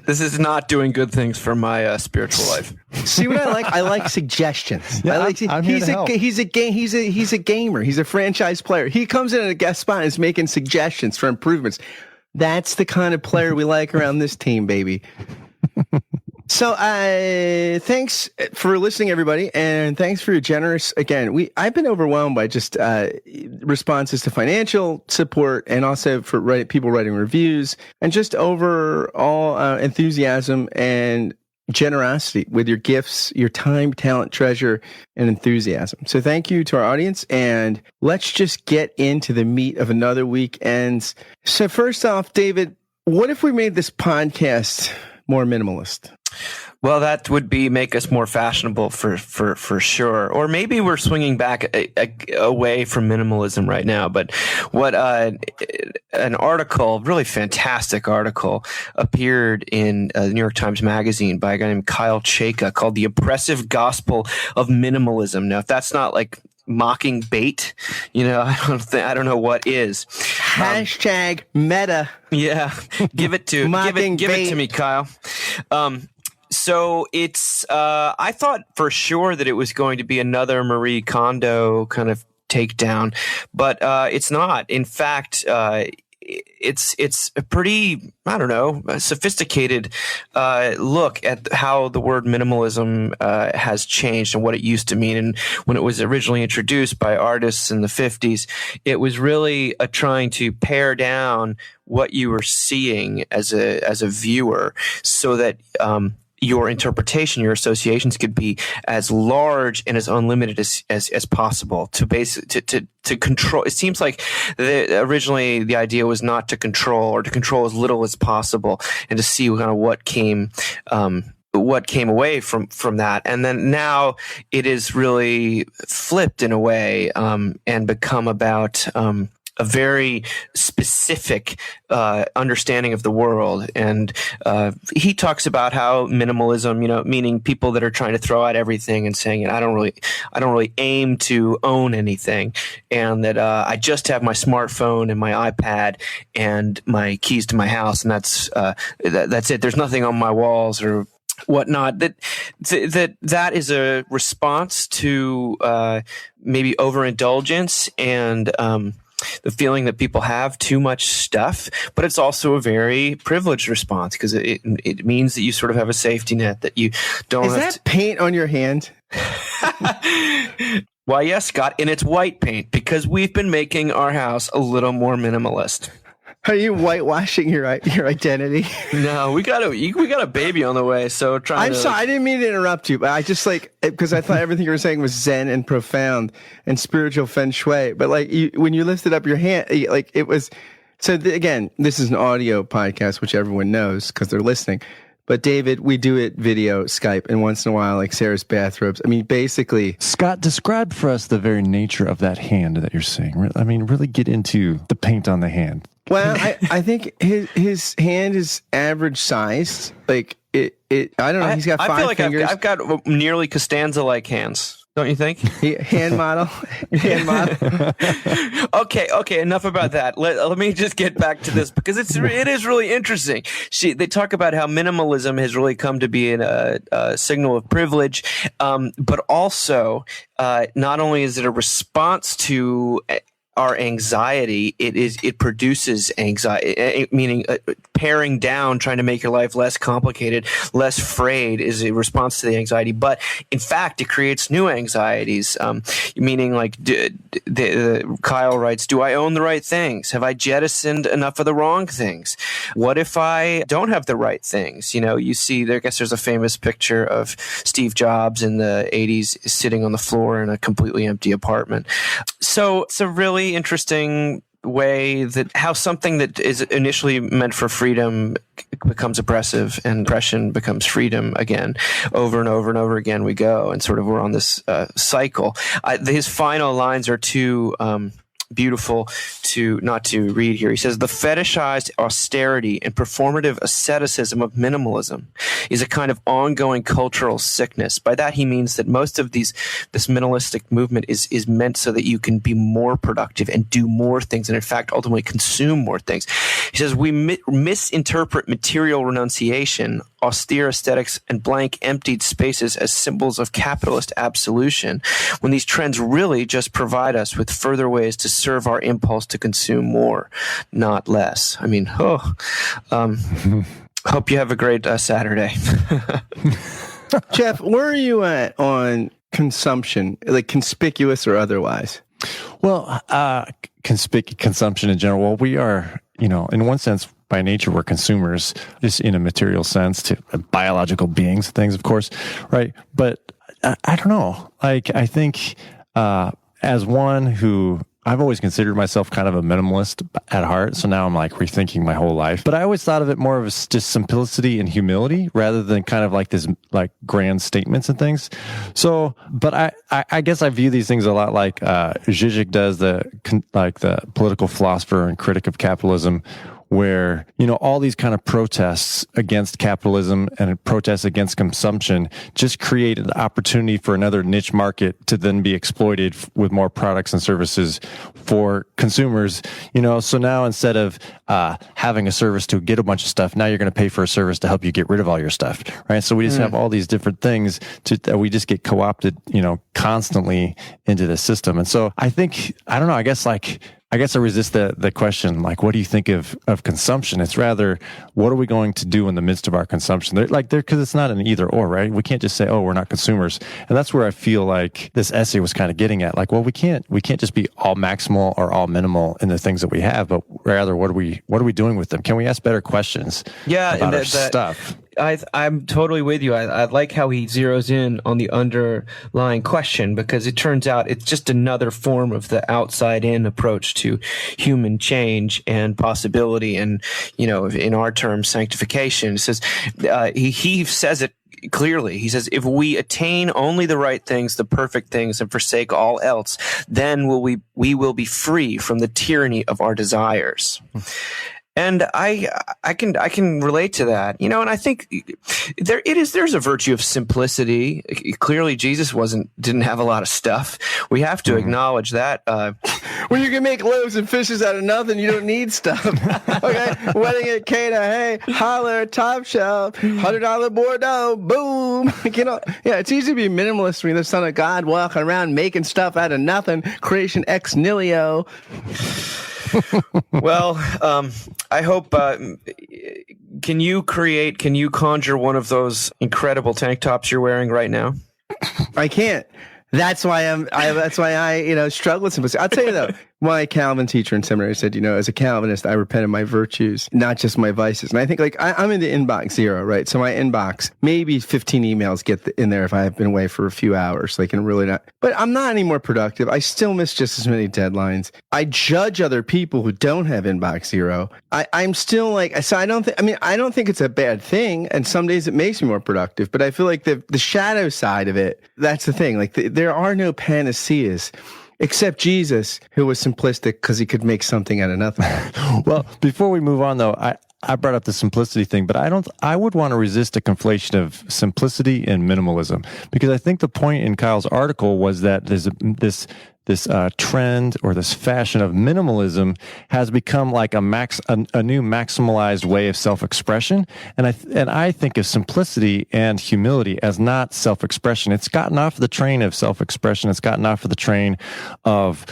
this is not doing good things for my spiritual life. See what I like? I like suggestions. Yeah, I'm here to help. He's a gamer. He's a franchise player. He comes in at a guest spot and is making suggestions for improvements. That's the kind of player we like around this team, baby. So, thanks for listening, everybody, and thanks for your generous. Again, I've been overwhelmed by just responses to financial support, and also for people writing reviews, and just overall enthusiasm and generosity with your gifts, your time, talent, treasure, and enthusiasm. So, thank you to our audience, and let's just get into the meat of another weekend. So, first off, David, what if we made this podcast more minimalist? Well, that would make us more fashionable for sure. Or maybe we're swinging back away from minimalism right now. But what an article, really fantastic article, appeared in the New York Times Magazine by a guy named Kyle Chayka called "The Oppressive Gospel of Minimalism." Now, if that's not like mocking bait, I don't know what is. Hashtag meta. Yeah, give it to me, Kyle. So it's I thought for sure that it was going to be another Marie Kondo kind of takedown, but it's not. In fact, it's a pretty, sophisticated look at how the word minimalism has changed and what it used to mean. And when it was originally introduced by artists in the 50s, it was really trying to pare down what you were seeing as a viewer, so that your interpretation, your associations could be as large and as unlimited as possible to control. It seems like originally the idea was not to control, or to control as little as possible, and to see kind of what came away from that. And then now it is really flipped in a way, and become about a very specific understanding of the world. And he talks about how minimalism, meaning people that are trying to throw out everything and saying, I don't really aim to own anything, and that I just have my smartphone and my iPad and my keys to my house, and that's it. There's nothing on my walls or whatnot. That is a response to maybe overindulgence and the feeling that people have too much stuff, but it's also a very privileged response, because it means that you sort of have a safety net, that you don't have. Is that paint on your hand? Why, yes, Scott, and it's white paint, because we've been making our house a little more minimalist. Are you whitewashing your identity? No, we got a baby on the way, so I'm sorry, I didn't mean to interrupt you, but I just because I thought everything you were saying was zen and profound and spiritual feng shui. But when you lifted up your hand, it was. So again, this is an audio podcast, which everyone knows because they're listening. But David, we do it video, Skype, and once in a while, like Sarah's bathrobes. I mean, basically, Scott, describe for us the very nature of that hand that you're seeing. I mean, really get into the paint on the hand. Well, I think his hand is average size. Like it. I don't know. He's got 5 fingers. I've got nearly Costanza-like hands. Don't you think? Hand model. Okay. Enough about that. Let me just get back to this, because it is really interesting. They talk about how minimalism has really come to be a signal of privilege, but also not only is it a response to our anxiety, it produces anxiety, meaning paring down, trying to make your life less complicated, less frayed is a response to the anxiety. But in fact, it creates new anxieties, meaning like Kyle writes, do I own the right things? Have I jettisoned enough of the wrong things? What if I don't have the right things? You see, I guess there's a famous picture of Steve Jobs in the 80s sitting on the floor in a completely empty apartment. So it's a really interesting way that how something that is initially meant for freedom becomes oppressive, and oppression becomes freedom again. Over and over and over again we go, and sort of we're on this cycle. His final lines are too beautiful not to read here. He says, the fetishized austerity and performative asceticism of minimalism is a kind of ongoing cultural sickness. By that he means that most of this minimalistic movement is meant so that you can be more productive and do more things, and in fact ultimately consume more things. He says, we misinterpret material renunciation, austere aesthetics, and blank emptied spaces as symbols of capitalist absolution, when these trends really just provide us with further ways to serve our impulse to consume more, not less. I mean, hope you have a great Saturday. Jeff, where are you at on consumption, like conspicuous or otherwise? Well, consumption in general. Well, we are, in one sense, by nature, we're consumers, just in a material sense, to biological beings, things, of course, right? But I don't know. Like, I think as one who, I've always considered myself kind of a minimalist at heart, so now I'm like rethinking my whole life. But I always thought of it more of just simplicity and humility rather than kind of like this like grand statements and things. So, but I guess I view these things a lot like Zizek does, the political philosopher and critic of capitalism, where, all these kind of protests against capitalism and protests against consumption just create an opportunity for another niche market to then be exploited with more products and services for consumers. So now instead of having a service to get a bunch of stuff, now you're going to pay for a service to help you get rid of all your stuff, right? So we just have all these different things that we just get co-opted, constantly into the system. And so I think, I don't know, I guess I resist the question, like, what do you think of consumption? It's rather, what are we going to do in the midst of our consumption? Because it's not an either or, right? We can't just say, oh, we're not consumers. And that's where I feel like this essay was kind of getting at. Like, well, we can't just be all maximal or all minimal in the things that we have, but rather, what are we doing with them? Can we ask better questions about our stuff? I'm totally with you. I like how he zeroes in on the underlying question, because it turns out it's just another form of the outside-in approach to human change and possibility, and in our terms, sanctification. It says he says it clearly. He says, if we attain only the right things, the perfect things, and forsake all else, then we will be free from the tyranny of our desires. And I can relate to that, and I think there's a virtue of simplicity. Clearly, Jesus didn't have a lot of stuff. We have to acknowledge that. Well, you can make loaves and fishes out of nothing. You don't need stuff. Okay, wedding at Cana, hey, holler, top shelf, $100 Bordeaux, boom. It's easy to be minimalist when you're the Son of God, walking around making stuff out of nothing. Creation ex nihilo. Well, I hope, can you conjure one of those incredible tank tops you're wearing right now? I can't. That's why I struggle with simplicity. I'll tell you though, my Calvin teacher in seminary said, as a Calvinist, I repent of my virtues, not just my vices. And I think I'm in the inbox zero, right? So my inbox, maybe 15 emails get in there if I have been away for a few hours, and really not. But I'm not any more productive. I still miss just as many deadlines. I judge other people who don't have inbox zero. I'm still so I don't think it's a bad thing. And some days it makes me more productive. But I feel like the shadow side of it, that's the thing. There are no panaceas. Except Jesus, who was simplistic because he could make something out of nothing. Well, before we move on, though, I brought up the simplicity thing, but I would want to resist a conflation of simplicity and minimalism, because I think the point in Kyle's article was that there's this trend or this fashion of minimalism has become like a new maximalized way of self-expression. And I think of simplicity and humility as not self-expression. It's gotten off the train of self-expression. It's gotten off of the train of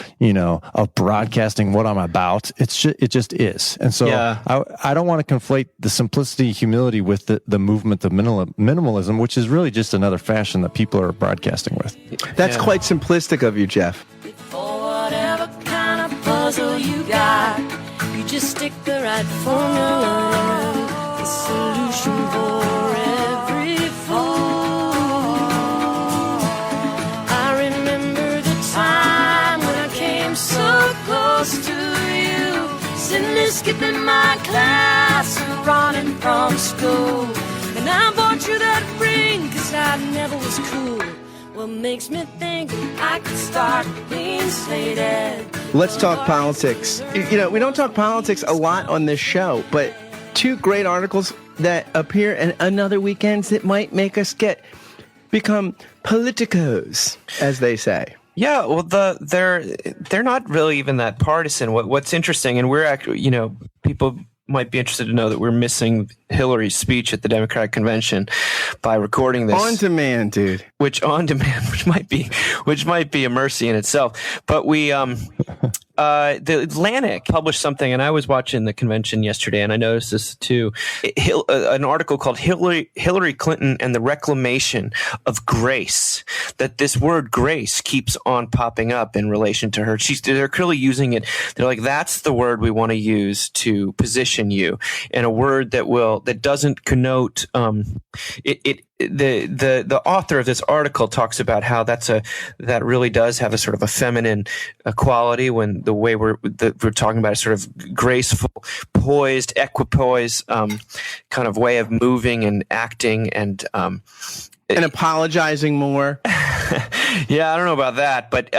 broadcasting what I'm about. It just is. And so I don't want to conflate the simplicity, humility with the movement of minimalism, which is really just another fashion that people are broadcasting with. That's quite simplistic of you, Jeff. For whatever kind of puzzle you got, you just stick the right formula, the solution for every fool. I remember the time when I came so close to you, sitting there skipping my class, running from school. And I bought you that ring 'cause I never was cool. What makes me think I could start being slated? Let's talk politics. We don't talk politics a lot on this show, but two great articles that appear in another weekends that might make us become politicos, as they say. Yeah, well, they're not really even that partisan. What's interesting, and we're actually, people might be interested to know that we're missing Hillary's speech at the Democratic Convention by recording this on demand, dude. Which might be a mercy in itself. But we, the Atlantic published something, and I was watching the convention yesterday, and I noticed this too. An article called Hillary Clinton and the Reclamation of Grace. That this word grace keeps on popping up in relation to her. They're clearly using it. They're like, that's the word we want to use to position you, and a word that doesn't connote the author of this article talks about how that really does have a sort of a feminine quality, when the way we're talking about a sort of graceful, poised, equipoise kind of way of moving and acting and apologizing more. Yeah, I don't know about that, but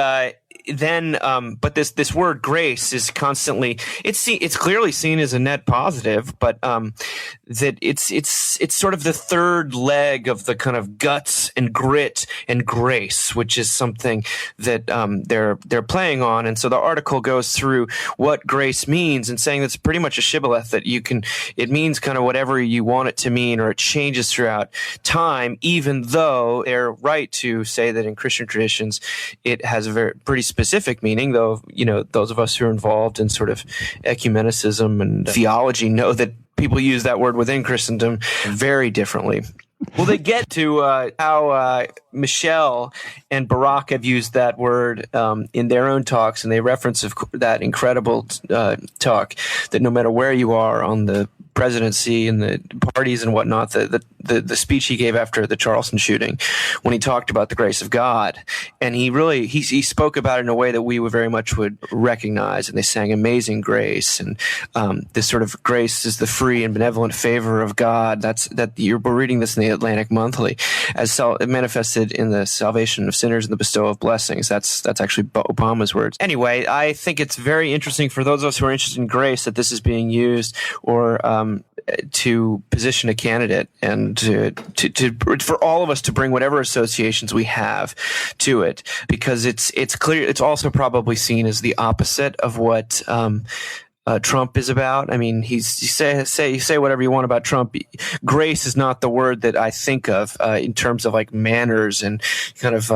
but this word grace is constantly it's clearly seen as a net positive, but that it's sort of the third leg of the kind of guts and grit and grace, which is something that they're playing on. And so the article goes through what grace means and saying that's pretty much a shibboleth, that it means kind of whatever you want it to mean, or it changes throughout time, even though they're right to say that in Christian traditions it has a pretty specific meaning, though, those of us who are involved in sort of ecumenicism and theology know that people use that word within Christendom very differently. Well, they get to how Michelle and Barack have used that word in their own talks, and they reference that incredible talk that no matter where you are on the presidency and the parties and whatnot, the speech he gave after the Charleston shooting, when he talked about the grace of God, and he spoke about it in a way that we very much would recognize, and they sang Amazing Grace, and this sort of grace is the free and benevolent favor of God. We're reading this in the Atlantic Monthly as manifested in the salvation of sinners and the bestowal of blessings. That's actually Obama's words. Anyway, I think it's very interesting for those of us who are interested in grace that this is being used to position a candidate, and for all of us to bring whatever associations we have to it, because it's clear it's also probably seen as the opposite of what Trump is about. I mean, you say whatever you want about Trump. Grace is not the word that I think of in terms of like manners and kind of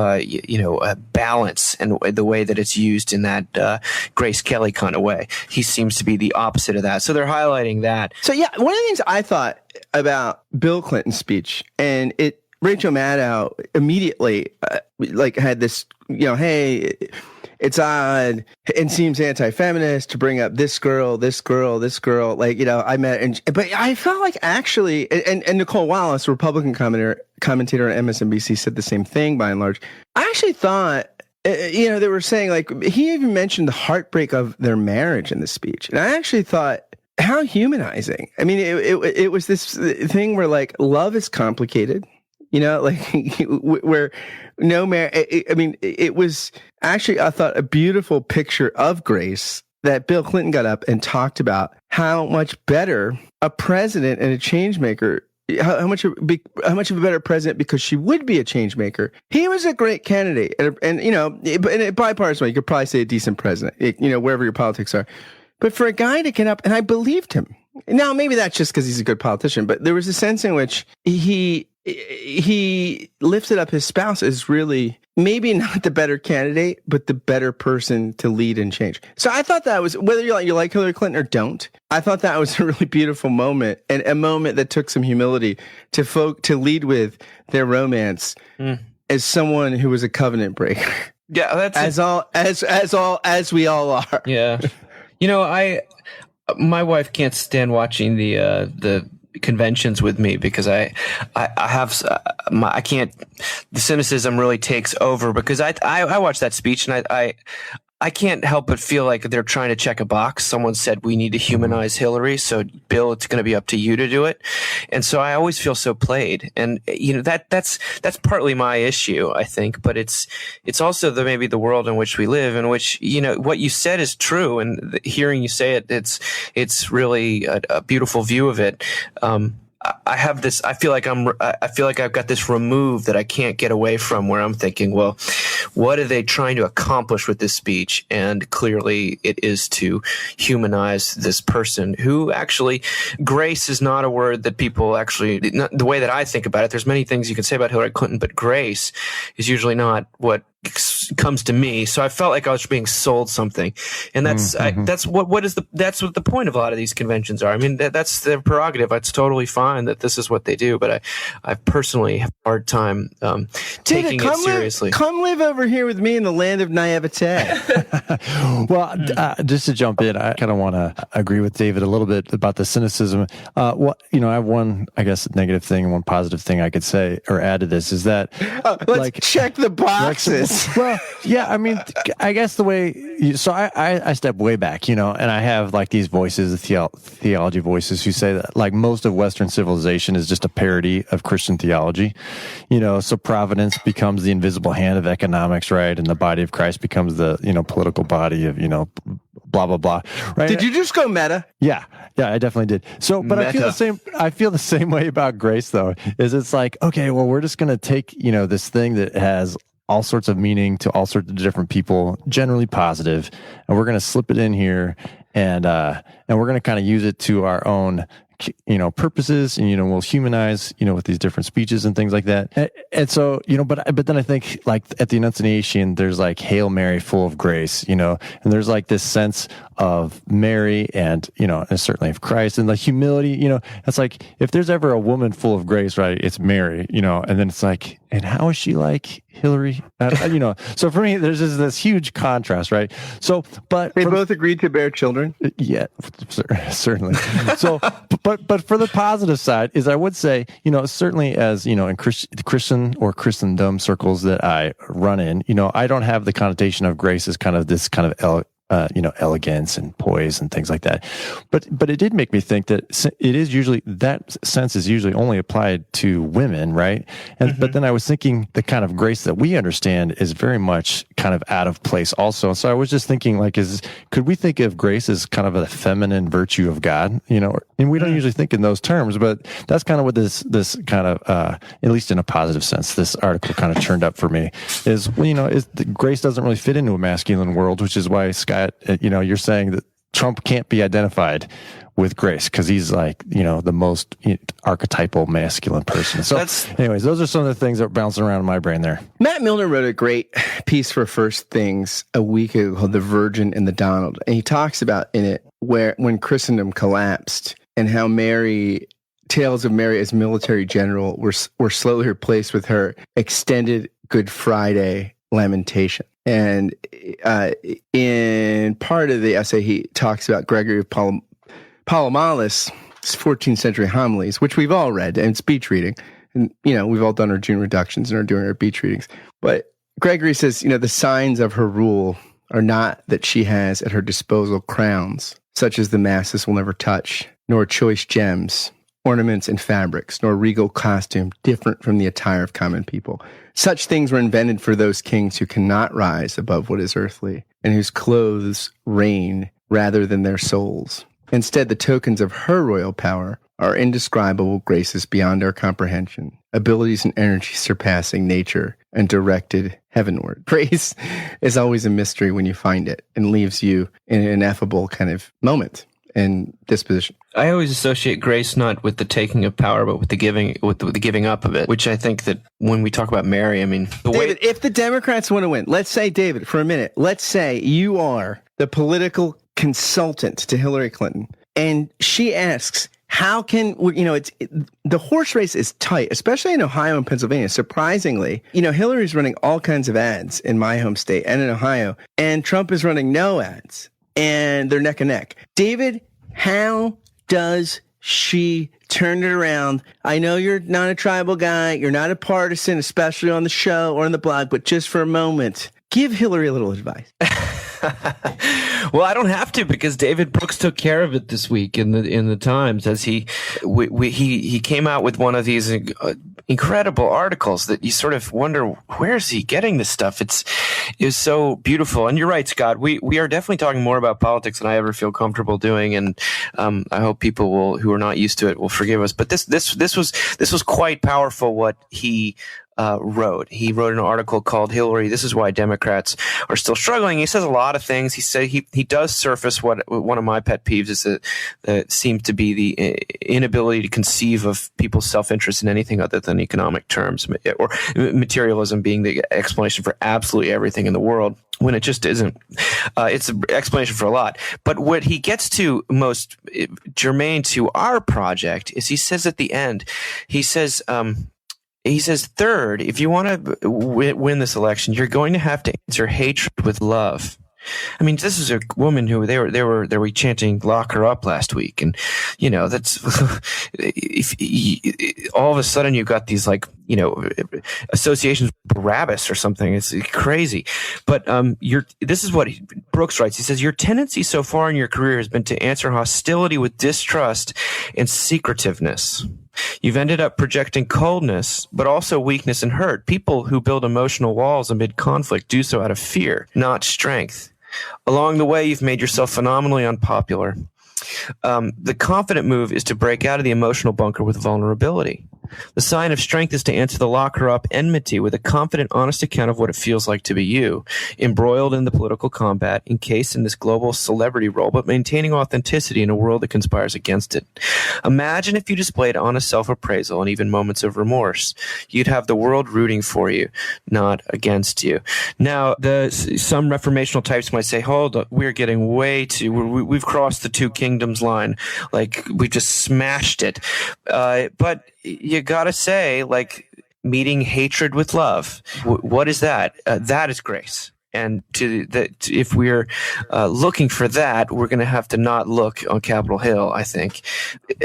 balance, and the way that it's used in that Grace Kelly kind of way. He seems to be the opposite of that. So they're highlighting that. So yeah, one of the things I thought about Bill Clinton's speech, and Rachel Maddow immediately had this, hey, it's odd and seems anti-feminist to bring up this girl. I met, but I felt like actually, and Nicole Wallace, Republican commentator on MSNBC, said the same thing by and large. I actually thought, they were saying, like, he even mentioned the heartbreak of their marriage in the speech, and I actually thought, how humanizing. I mean, it was this thing where, like, love is complicated. Where no marriage. I mean, it was actually, I thought, a beautiful picture of grace that Bill Clinton got up and talked about how much better a president and a change maker how much of a better president because she would be a change maker. He was a great candidate, and you know, in a bipartisan way, you could probably say a decent president, you know, wherever your politics are. But for a guy to get up, and I believed him. Now, maybe that's just because he's a good politician, but there was a sense in which he lifted up his spouse as really maybe not the better candidate, but the better person to lead and change. So I thought that was, whether you like Hillary Clinton or don't, I thought that was a really beautiful moment, and a moment that took some humility to lead with their romance as someone who was a covenant breaker. Yeah, that's as we all are. Yeah, you know, my wife can't stand watching the conventions with me because I can't, the cynicism really takes over because I watch that speech and I can't help but feel like they're trying to check a box. Someone said we need to humanize Hillary, so Bill, it's going to be up to you to do it. And so I always feel so played. And you know, that's partly my issue, I think, but it's also maybe the world in which we live, in which, you know, what you said is true, and hearing you say it, it's really a beautiful view of it. I have this, I feel like I've got this remove that I can't get away from, where I'm thinking, well, what are they trying to accomplish with this speech? And clearly it is to humanize this person who actually, grace is not a word that people actually, not the way that I think about it. There's many things you can say about Hillary Clinton, but grace is usually not what comes to me. So I felt like I was being sold something, and that's what the point of a lot of these conventions are. I mean, that's their prerogative. It's totally fine that this is what they do, but I personally have a hard time taking it seriously. Come live over here with me in the land of naivete. Well, just to jump in, I kind of want to agree with David a little bit about the cynicism. Well, you know, I have one, I guess, negative thing and one positive thing I could say or add to this is that let's check the boxes. Well, yeah, I mean, I guess the way, so I step way back, you know, and I have like these voices, theology voices who say that like most of Western civilization is just a parody of Christian theology, you know, so providence becomes the invisible hand of economics, right? And the body of Christ becomes the, you know, political body of, you know, blah, blah, blah, right? Did you just go meta? Yeah, I definitely did. So, but meta. I feel the same way about grace though, is it's like, okay, well, we're just going to take, you know, this thing that has all sorts of meaning to all sorts of different people, generally positive, and we're going to slip it in here, and we're going to kind of use it to our own, you know, purposes, and, you know, we'll humanize, you know, with these different speeches and things like that. And so, you know, but then I think like at the Annunciation, there's like Hail Mary, full of grace, you know, and there's like this sense of Mary and, you know, and certainly of Christ and the humility, you know, it's like if there's ever a woman full of grace, right, it's Mary, you know, and then it's like, and how is she like Hillary? You know, so for me, there's just this huge contrast, right? So, but they both agreed to bear children. Yeah, certainly. So, but for the positive side is I would say, you know, certainly as, you know, in Christian or Christendom circles that I run in, you know, I don't have the connotation of grace as kind of this kind of you know, elegance and poise and things like that. But it did make me think that it is usually, that sense is usually only applied to women, right? And but then I was thinking the kind of grace that we understand is very much kind of out of place also. So I was just thinking like, could we think of grace as kind of a feminine virtue of God? You know, and we don't usually think in those terms, but that's kind of what this kind of, at least in a positive sense, this article kind of turned up for me is, well, you know, grace doesn't really fit into a masculine world, which is why Scott, you know, you're saying that Trump can't be identified with grace because he's like, you know, the most archetypal masculine person. So anyways, those are some of the things that are bouncing around in my brain there. Matt Milner wrote a great piece for First Things a week ago called The Virgin and the Donald. And he talks about in it when Christendom collapsed and how tales of Mary as military general were slowly replaced with her extended Good Friday lamentation. And in part of the essay, he talks about Gregory of Palomalis' 14th century homilies, which we've all read, and speech reading. And, you know, we've all done our June reductions and are doing our beach readings. But Gregory says, you know, the signs of her rule are not that she has at her disposal crowns, such as the masses will never touch, nor choice gems, ornaments and fabrics, nor regal costume different from the attire of common people. Such things were invented for those kings who cannot rise above what is earthly, and whose clothes reign rather than their souls. Instead, the tokens of her royal power are indescribable graces beyond our comprehension, abilities and energy surpassing nature and directed heavenward. Grace is always a mystery when you find it and leaves you in an ineffable kind of moment and disposition. I always associate grace not with the taking of power, but with the giving up of it, which I think that when we talk about Mary, I mean, David, if the Democrats want to win, let's say, David, for a minute, let's say you are the political consultant to Hillary Clinton, and she asks, how can, the horse race is tight, especially in Ohio and Pennsylvania. Surprisingly, Hillary's running all kinds of ads in my home state and in Ohio, and Trump is running no ads, and they're neck and neck. David, how does she turn it around? I know you're not a tribal guy, you're not a partisan, especially on the show or on the blog, but just for a moment, give Hillary a little advice. Well, I don't have to, because David Brooks took care of it this week in the Times, as he came out with one of these incredible articles that you sort of wonder, where is he getting this stuff? It was so beautiful. And you're right, Scott. We are definitely talking more about politics than I ever feel comfortable doing, and I hope people who are not used to it will forgive us. But this was quite powerful what he wrote. He wrote an article called "Hillary, This Is Why Democrats Are Still Struggling." He says a lot of things. He said he does surface one of my pet peeves is that seems to be the inability to conceive of people's self-interest in anything other than economic terms, or materialism being the explanation for absolutely everything in the world, when it just isn't. It's an explanation for a lot. But what he gets to most germane to our project is he says at the end, he says, third, if you want to win this election, you're going to have to answer hatred with love. I mean, this is a woman who they were chanting "lock her up" last week, and that's all of a sudden you've got these associations with Barabbas or something. It's crazy. But this is what Brooks writes. He says, your tendency so far in your career has been to answer hostility with distrust and secretiveness. You've ended up projecting coldness, but also weakness and hurt. People who build emotional walls amid conflict do so out of fear, not strength. Along the way, you've made yourself phenomenally unpopular. The confident move is to break out of the emotional bunker with vulnerability. The sign of strength is to answer the lock her up enmity with a confident, honest account of what it feels like to be you, embroiled in the political combat, encased in this global celebrity role, but maintaining authenticity in a world that conspires against it. Imagine if you displayed honest self-appraisal and even moments of remorse. You'd have the world rooting for you, not against you. Now, some reformational types might say, hold on, we're getting way too, we've crossed the two kingdoms line, like we just smashed it. But you gotta say, meeting hatred with love. What is that? That is grace. And if we're looking for that, we're going to have to not look on Capitol Hill, I think.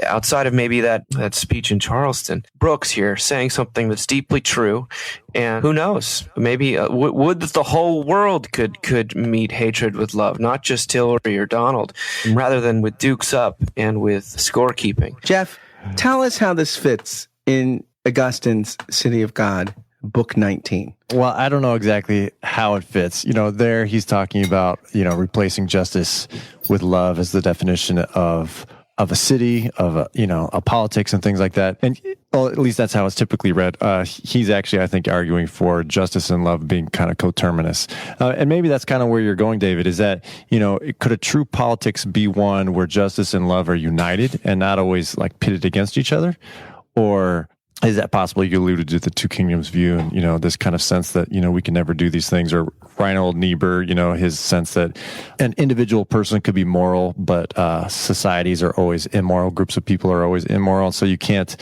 Outside of maybe that speech in Charleston, Brooks here saying something that's deeply true. And who knows? Maybe would that the whole world could meet hatred with love, not just Hillary or Donald, rather than with dukes up and with scorekeeping. Jeff, tell us how this fits in Augustine's City of God, Book 19. Well, I don't know exactly how it fits. There he's talking about, replacing justice with love as the definition of a city, of a politics and things like that. And at least that's how it's typically read. He's actually, I think, arguing for justice and love being kind of coterminous. And maybe that's kind of where you're going, David, is that, could a true politics be one where justice and love are united and not always pitted against each other? Or is that possible? You alluded to the two kingdoms view and, this kind of sense that, we can never do these things. Or Reinhold Niebuhr, his sense that an individual person could be moral, but societies are always immoral. Groups of people are always immoral. So you can't,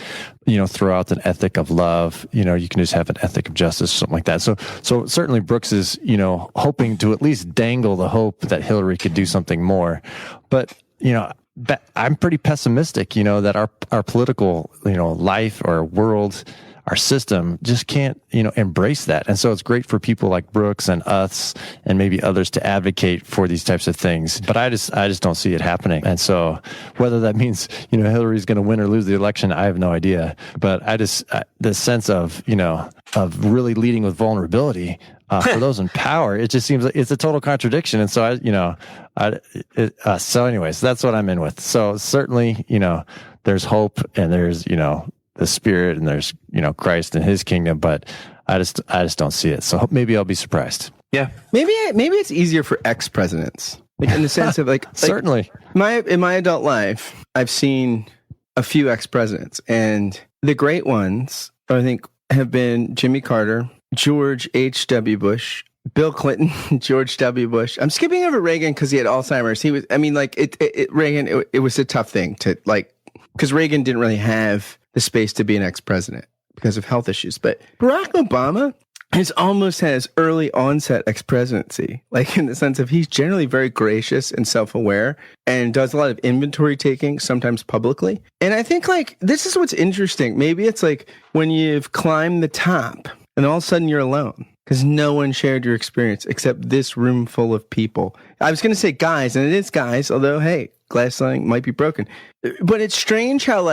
throw out an ethic of love. You can just have an ethic of justice, something like that. So certainly Brooks is, hoping to at least dangle the hope that Hillary could do something more. But, I'm pretty pessimistic, that our political, life, our world, our system just can't, embrace that. And so it's great for people like Brooks and us and maybe others to advocate for these types of things. But I just don't see it happening. And so whether that means, Hillary's going to win or lose the election, I have no idea. But the sense of, of really leading with vulnerability, for those in power, it just seems like it's a total contradiction. And so so anyways, that's what I'm in with. So certainly, the there's hope and there's, the Spirit and there's, Christ and his kingdom, but I just don't see it. So maybe I'll be surprised. Yeah. Maybe it's easier for ex-presidents. Like in the sense of certainly. In my adult life, I've seen a few ex-presidents, and the great ones, I think, have been Jimmy Carter, George H.W. Bush, Bill Clinton, George W. Bush. I'm skipping over Reagan because he had Alzheimer's. Reagan, it was a tough thing to because Reagan didn't really have the space to be an ex-president because of health issues. But Barack Obama almost has early onset ex-presidency, in the sense of he's generally very gracious and self-aware and does a lot of inventory taking, sometimes publicly. And I think this is what's interesting. Maybe it's when you've climbed the top and all of a sudden you're alone because no one shared your experience except this room full of people. I was going to say guys, and it is guys, although, hey, glass ceiling might be broken. But it's strange how,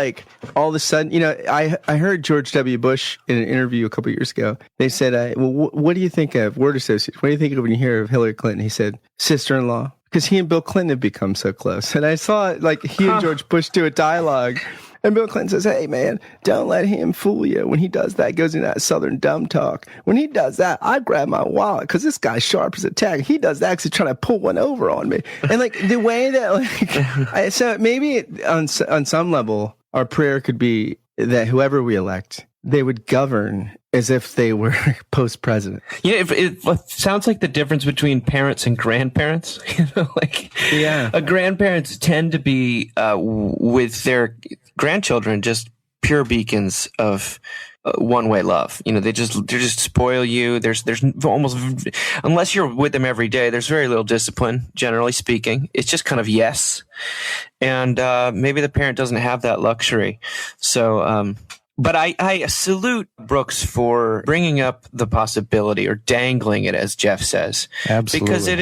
all of a sudden, I heard George W. Bush in an interview a couple of years ago. They said, what do you think of word associates? What do you think of when you hear of Hillary Clinton? He said, sister-in-law, because he and Bill Clinton have become so close. And I saw, he and George Bush do a dialogue. And Bill Clinton says, hey, man, don't let him fool you. When he does that, goes into that Southern dumb talk. When he does that, I grab my wallet because this guy's sharp as a tack. He does that because he's trying to pull one over on me. And the way that, so maybe on some level, our prayer could be that whoever we elect, they would govern as if they were post-president. It sounds like the difference between parents and grandparents. Grandparents tend to be with their grandchildren just pure beacons of one-way love. They just spoil you. There's almost, unless you're with them every day, there's very little discipline, generally speaking. It's just kind of yes, and maybe the parent doesn't have that luxury. So. But I salute Brooks for bringing up the possibility or dangling it, as Jeff says. Absolutely. Because it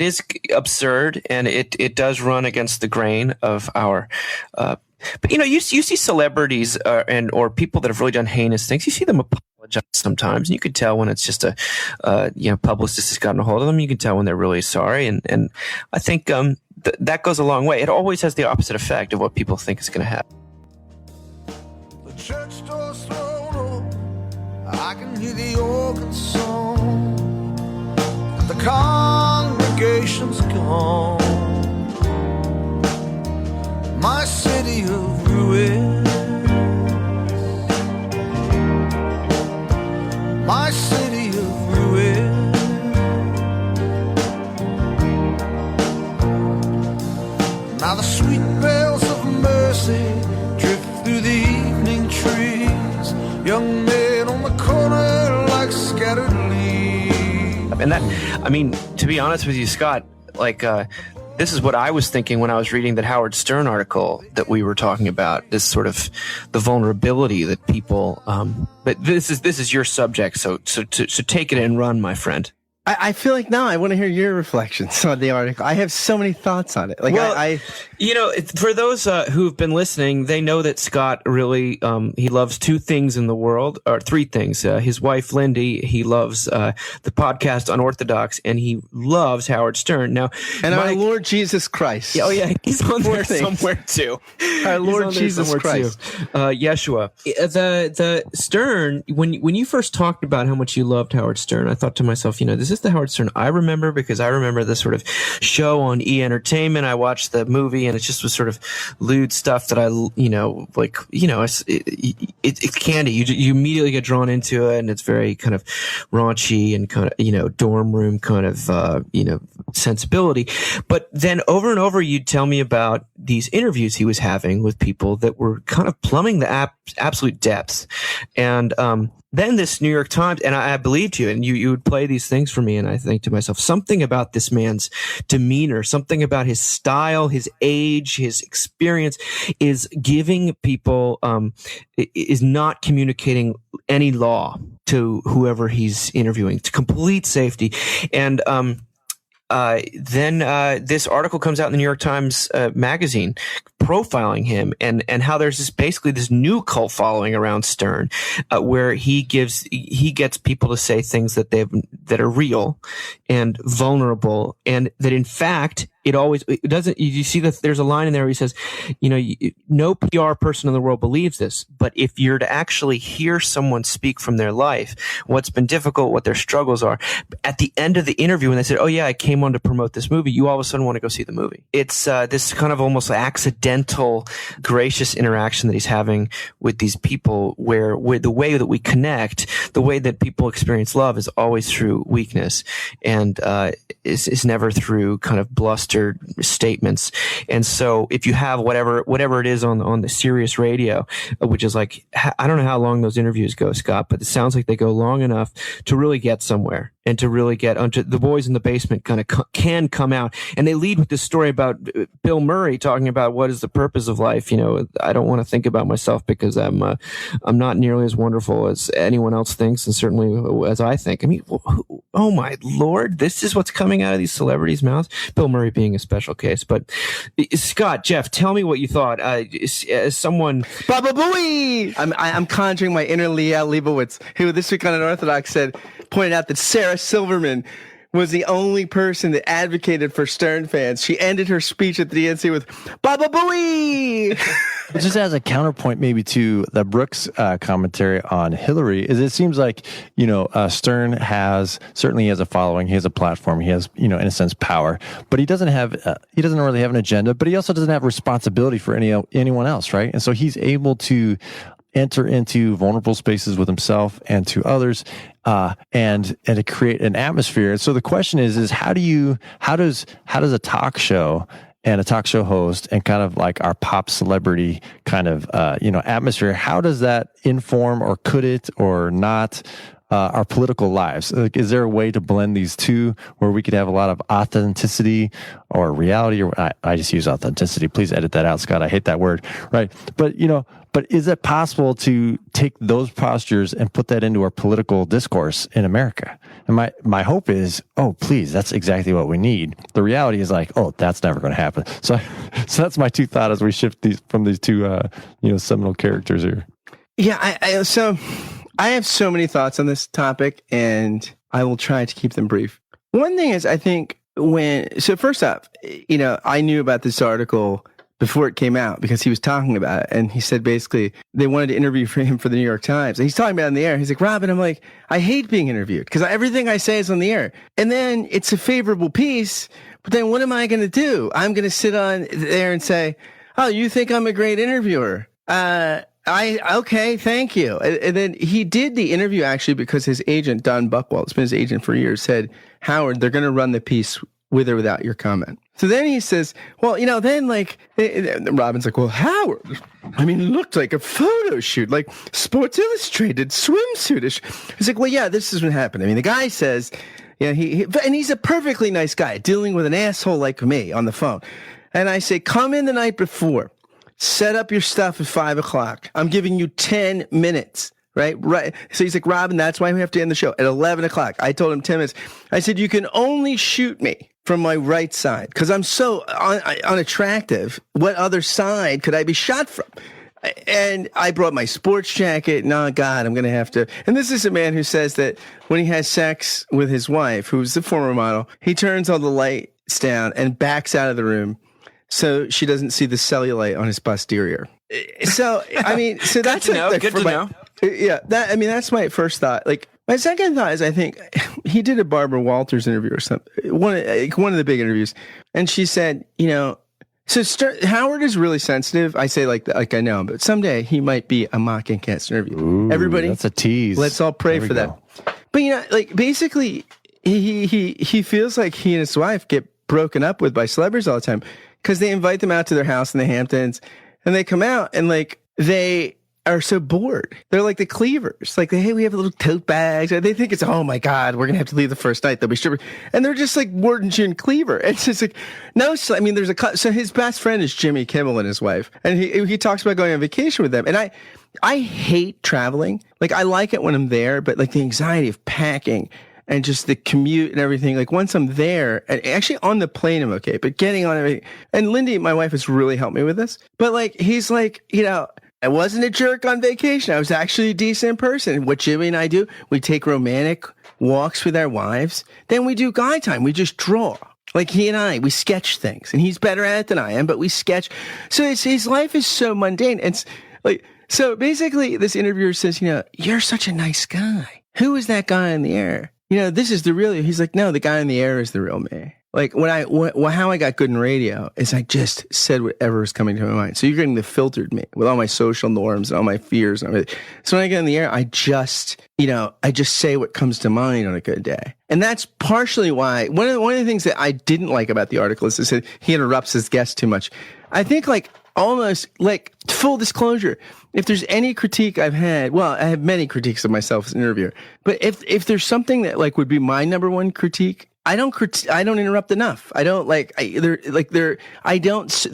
is absurd and it does run against the grain of our. But you see celebrities or people that have really done heinous things. You see them apologize sometimes, and you can tell when it's just a publicist has gotten a hold of them. You can tell when they're really sorry, and I think that goes a long way. It always has the opposite effect of what people think is going to happen. Church doors thrown open, I can hear the organ song, and the congregation's gone. My city of ruins, my city of ruins. Now the sweet bells of mercy drift through the evening trees, young men on the corner like scattered leaves. And that, to be honest with you, Scott, this is what I was thinking when I was reading that Howard Stern article that we were talking about, this sort of the vulnerability that people, but this is your subject. So take it and run, my friend. I feel like now I want to hear your reflections on the article. I have so many thoughts on it. For those who've been listening, they know that Scott really he loves two things in the world, or three things. His wife Lindy, he loves the podcast Unorthodox, and he loves Howard Stern. Now, and our Lord Jesus Christ. Oh yeah, he's on there somewhere too. Our Lord Jesus Christ, Yeshua. The Stern. When you first talked about how much you loved Howard Stern, I thought to myself, this is the Howard Stern I remember, because I remember the sort of show on E! Entertainment. I watched the movie, and it just was sort of lewd stuff that it's candy. You immediately get drawn into it, and it's very kind of raunchy and kind of, dorm room kind of, sensibility. But then over and over, you'd tell me about these interviews he was having with people that were kind of plumbing the absolute depths. And, then this New York Times, and I believed you, and you would play these things for me, and I think to myself, something about this man's demeanor, something about his style, his age, his experience is giving people, is not communicating any law to whoever he's interviewing, to complete safety. And then this article comes out in the New York Times magazine profiling him, and how there's basically this new cult following around Stern, where he gets people to say things that are real and vulnerable, and that in fact it doesn't. You see that there's a line in there where he says, no PR person in the world believes this, but if you're to actually hear someone speak from their life, what's been difficult, what their struggles are, at the end of the interview when they said, oh yeah, I came on to promote this movie, you all of a sudden want to go see the movie. It's this kind of almost accidental, gracious interaction that he's having with these people, where the way that we connect, the way that people experience love is always through weakness, and is never through kind of bluster statements. And so if you have whatever it is on the Sirius radio, which is like, I don't know how long those interviews go, Scott, but it sounds like they go long enough to really get somewhere and to really get onto the boys in the basement kind of can come out. And they lead with this story about Bill Murray talking about what is the purpose of life. I don't want to think about myself because I'm not nearly as wonderful as anyone else thinks, and certainly as I think. I mean, oh my Lord, this is what's coming out of these celebrities' mouths. Bill Murray being a special case. But Scott, Jeff, tell me what you thought. As someone, Baba Booey! I'm conjuring my inner Leah Leibowitz, who this week on Unorthodox pointed out that Sarah Silverman was the only person that advocated for Stern fans. She ended her speech at the DNC with Baba Booey! Just as a counterpoint maybe to the Brooks commentary on Hillary, is it seems like, Stern certainly has a following, he has a platform, he has, in a sense, power, but he doesn't really have an agenda, but he also doesn't have responsibility for anyone else, right? And so he's able to enter into vulnerable spaces with himself and to others, and to create an atmosphere. And so the question is how does a talk show and a talk show host and kind of like our pop celebrity kind of, atmosphere, how does that inform, or could it or not, our political lives? Like, is there a way to blend these two where we could have a lot of authenticity or reality? Or I just use authenticity. Please edit that out, Scott. I hate that word. Right. But, but is it possible to take those postures and put that into our political discourse in America? And my hope is, oh, please, that's exactly what we need. The reality is like, oh, that's never going to happen. So that's my two thoughts as we shift from these two, seminal characters here. Yeah. I have so many thoughts on this topic, and I will try to keep them brief. One thing is, I think first off, I knew about this article before it came out because he was talking about it, and he said basically they wanted to interview for him for the New York Times, and he's talking about it on the air. He's like, Robin, I'm like, I hate being interviewed because everything I say is on the air, and then it's a favorable piece, but then what am I going to do? I'm going to sit on there and say, oh, you think I'm a great interviewer? Okay, thank you. And then he did the interview actually because his agent, Don Buchwald, it's been his agent for years, said, Howard, they're going to run the piece with or without your comment. So then he says, well, then Robin's like, well, Howard, it looked like a photo shoot, like Sports Illustrated swimsuitish. He's like, well, yeah, this is what happened. The guy says, and he's a perfectly nice guy dealing with an asshole like me on the phone. And I say, come in the night before. Set up your stuff at 5:00. I'm giving you 10 minutes, right? So he's like, Robin, that's why we have to end the show at 11 o'clock. I told him 10 minutes. I said, you can only shoot me from my right side because I'm so unattractive. What other side could I be shot from? And I brought my sports jacket. No, God, I'm going to have to. And this is a man who says that when he has sex with his wife, who's the former model, he turns all the lights down and backs out of the room so she doesn't see the cellulite on his posterior. So, so that's good to know. Yeah, that's my first thought. Like, my second thought is, I think he did a Barbara Walters interview or something, one of the big interviews, and she said, Howard is really sensitive. I say like I know him, but someday he might be a mocking cast interview. Ooh, everybody, that's a tease. Let's all pray for that. But basically, he feels like he and his wife get broken up with by celebrities all the time because they invite them out to their house in the Hamptons, and they come out and they are so bored. They're like the Cleavers. Like, hey, we have little tote bags. They think it's, oh my God, we're going to have to leave the first night. They'll be strippers. And they're just like Ward and June Cleaver. It's just like, no, so his best friend is Jimmy Kimmel and his wife. And he talks about going on vacation with them. And I hate traveling. Like, I like it when I'm there, but like the anxiety of packing and just the commute and everything. Like once I'm there, and actually on the plane I'm okay, but getting on everything. And Lindy, my wife, has really helped me with this. But like he's like, I wasn't a jerk on vacation. I was actually a decent person. What Jimmy and I do, we take romantic walks with our wives. Then we do guy time. We just draw. Like he and I, we sketch things, and he's better at it than I am, but we sketch. So his life is so mundane. It's like, so basically this interviewer says, you're such a nice guy. Who is that guy in the air? This is the real you. He's like, no, the guy in the air is the real me. Like how I got good in radio is I just said whatever was coming to my mind. So you're getting the filtered me with all my social norms and all my fears and everything. So when I get in the air, I just say what comes to mind on a good day. And that's partially why one of the things that I didn't like about the article is that he interrupts his guest too much. I think almost full disclosure, if there's any critique I've had, well, I have many critiques of myself as an interviewer, but if there's something that would be my number one critique, I don't interrupt enough. I don't there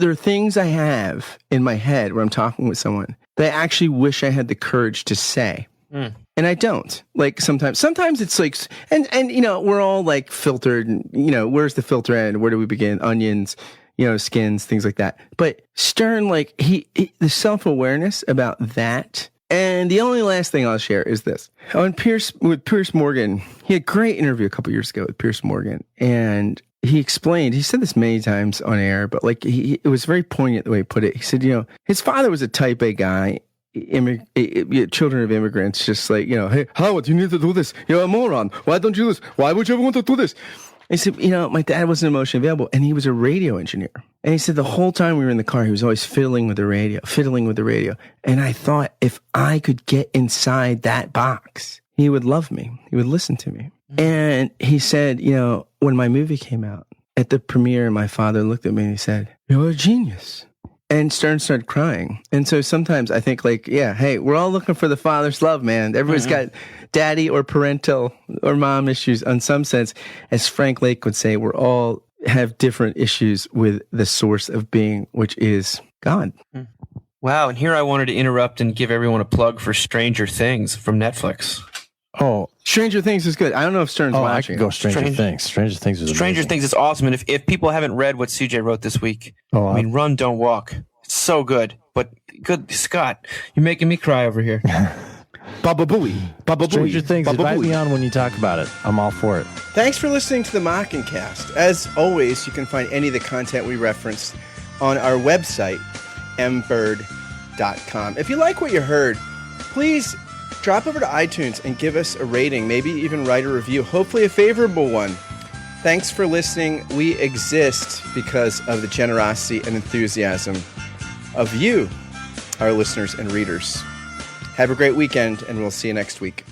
are things I have in my head where I'm talking with someone that I actually wish I had the courage to say. And I don't. Sometimes it's and we're all filtered, and where's the filter end? Where do we begin? Onions, skins, things like that. But Stern, the self-awareness about that. And the only last thing I'll share is this. With Piers Morgan, he had a great interview a couple years ago with Piers Morgan. And he said this many times on air, but it was very poignant the way he put it. He said, his father was a type A guy, children of immigrants, just hey, Howard, you need to do this. You're a moron. Why don't you do this? Why would you ever want to do this? He said, my dad wasn't emotionally available, and he was a radio engineer. And he said the whole time we were in the car, he was always fiddling with the radio. And I thought, if I could get inside that box, he would love me. He would listen to me. And he said, when my movie came out at the premiere, my father looked at me and he said, "You're a genius." And Stern started crying. And so sometimes I think hey, we're all looking for the father's love, man. Everybody's got daddy or parental or mom issues in some sense. As Frank Lake would say, we're all have different issues with the source of being, which is God. Wow. And here I wanted to interrupt and give everyone a plug for Stranger Things from Netflix. Oh, Stranger Things is good. I don't know if Stern's watching. I could go Stranger Things. Stranger Things is amazing. Stranger Things is awesome. And if people haven't read what CJ wrote this week, Run, Don't Walk. It's so good. But good, Scott, you're making me cry over here. Baba Booey. Stranger Things, invite me on when you talk about it. I'm all for it. Thanks for listening to the Mockingcast. As always, you can find any of the content we referenced on our website, mbird.com. If you like what you heard, please drop over to iTunes and give us a rating, maybe even write a review, hopefully a favorable one. Thanks for listening. We exist because of the generosity and enthusiasm of you, our listeners and readers. Have a great weekend, and we'll see you next week.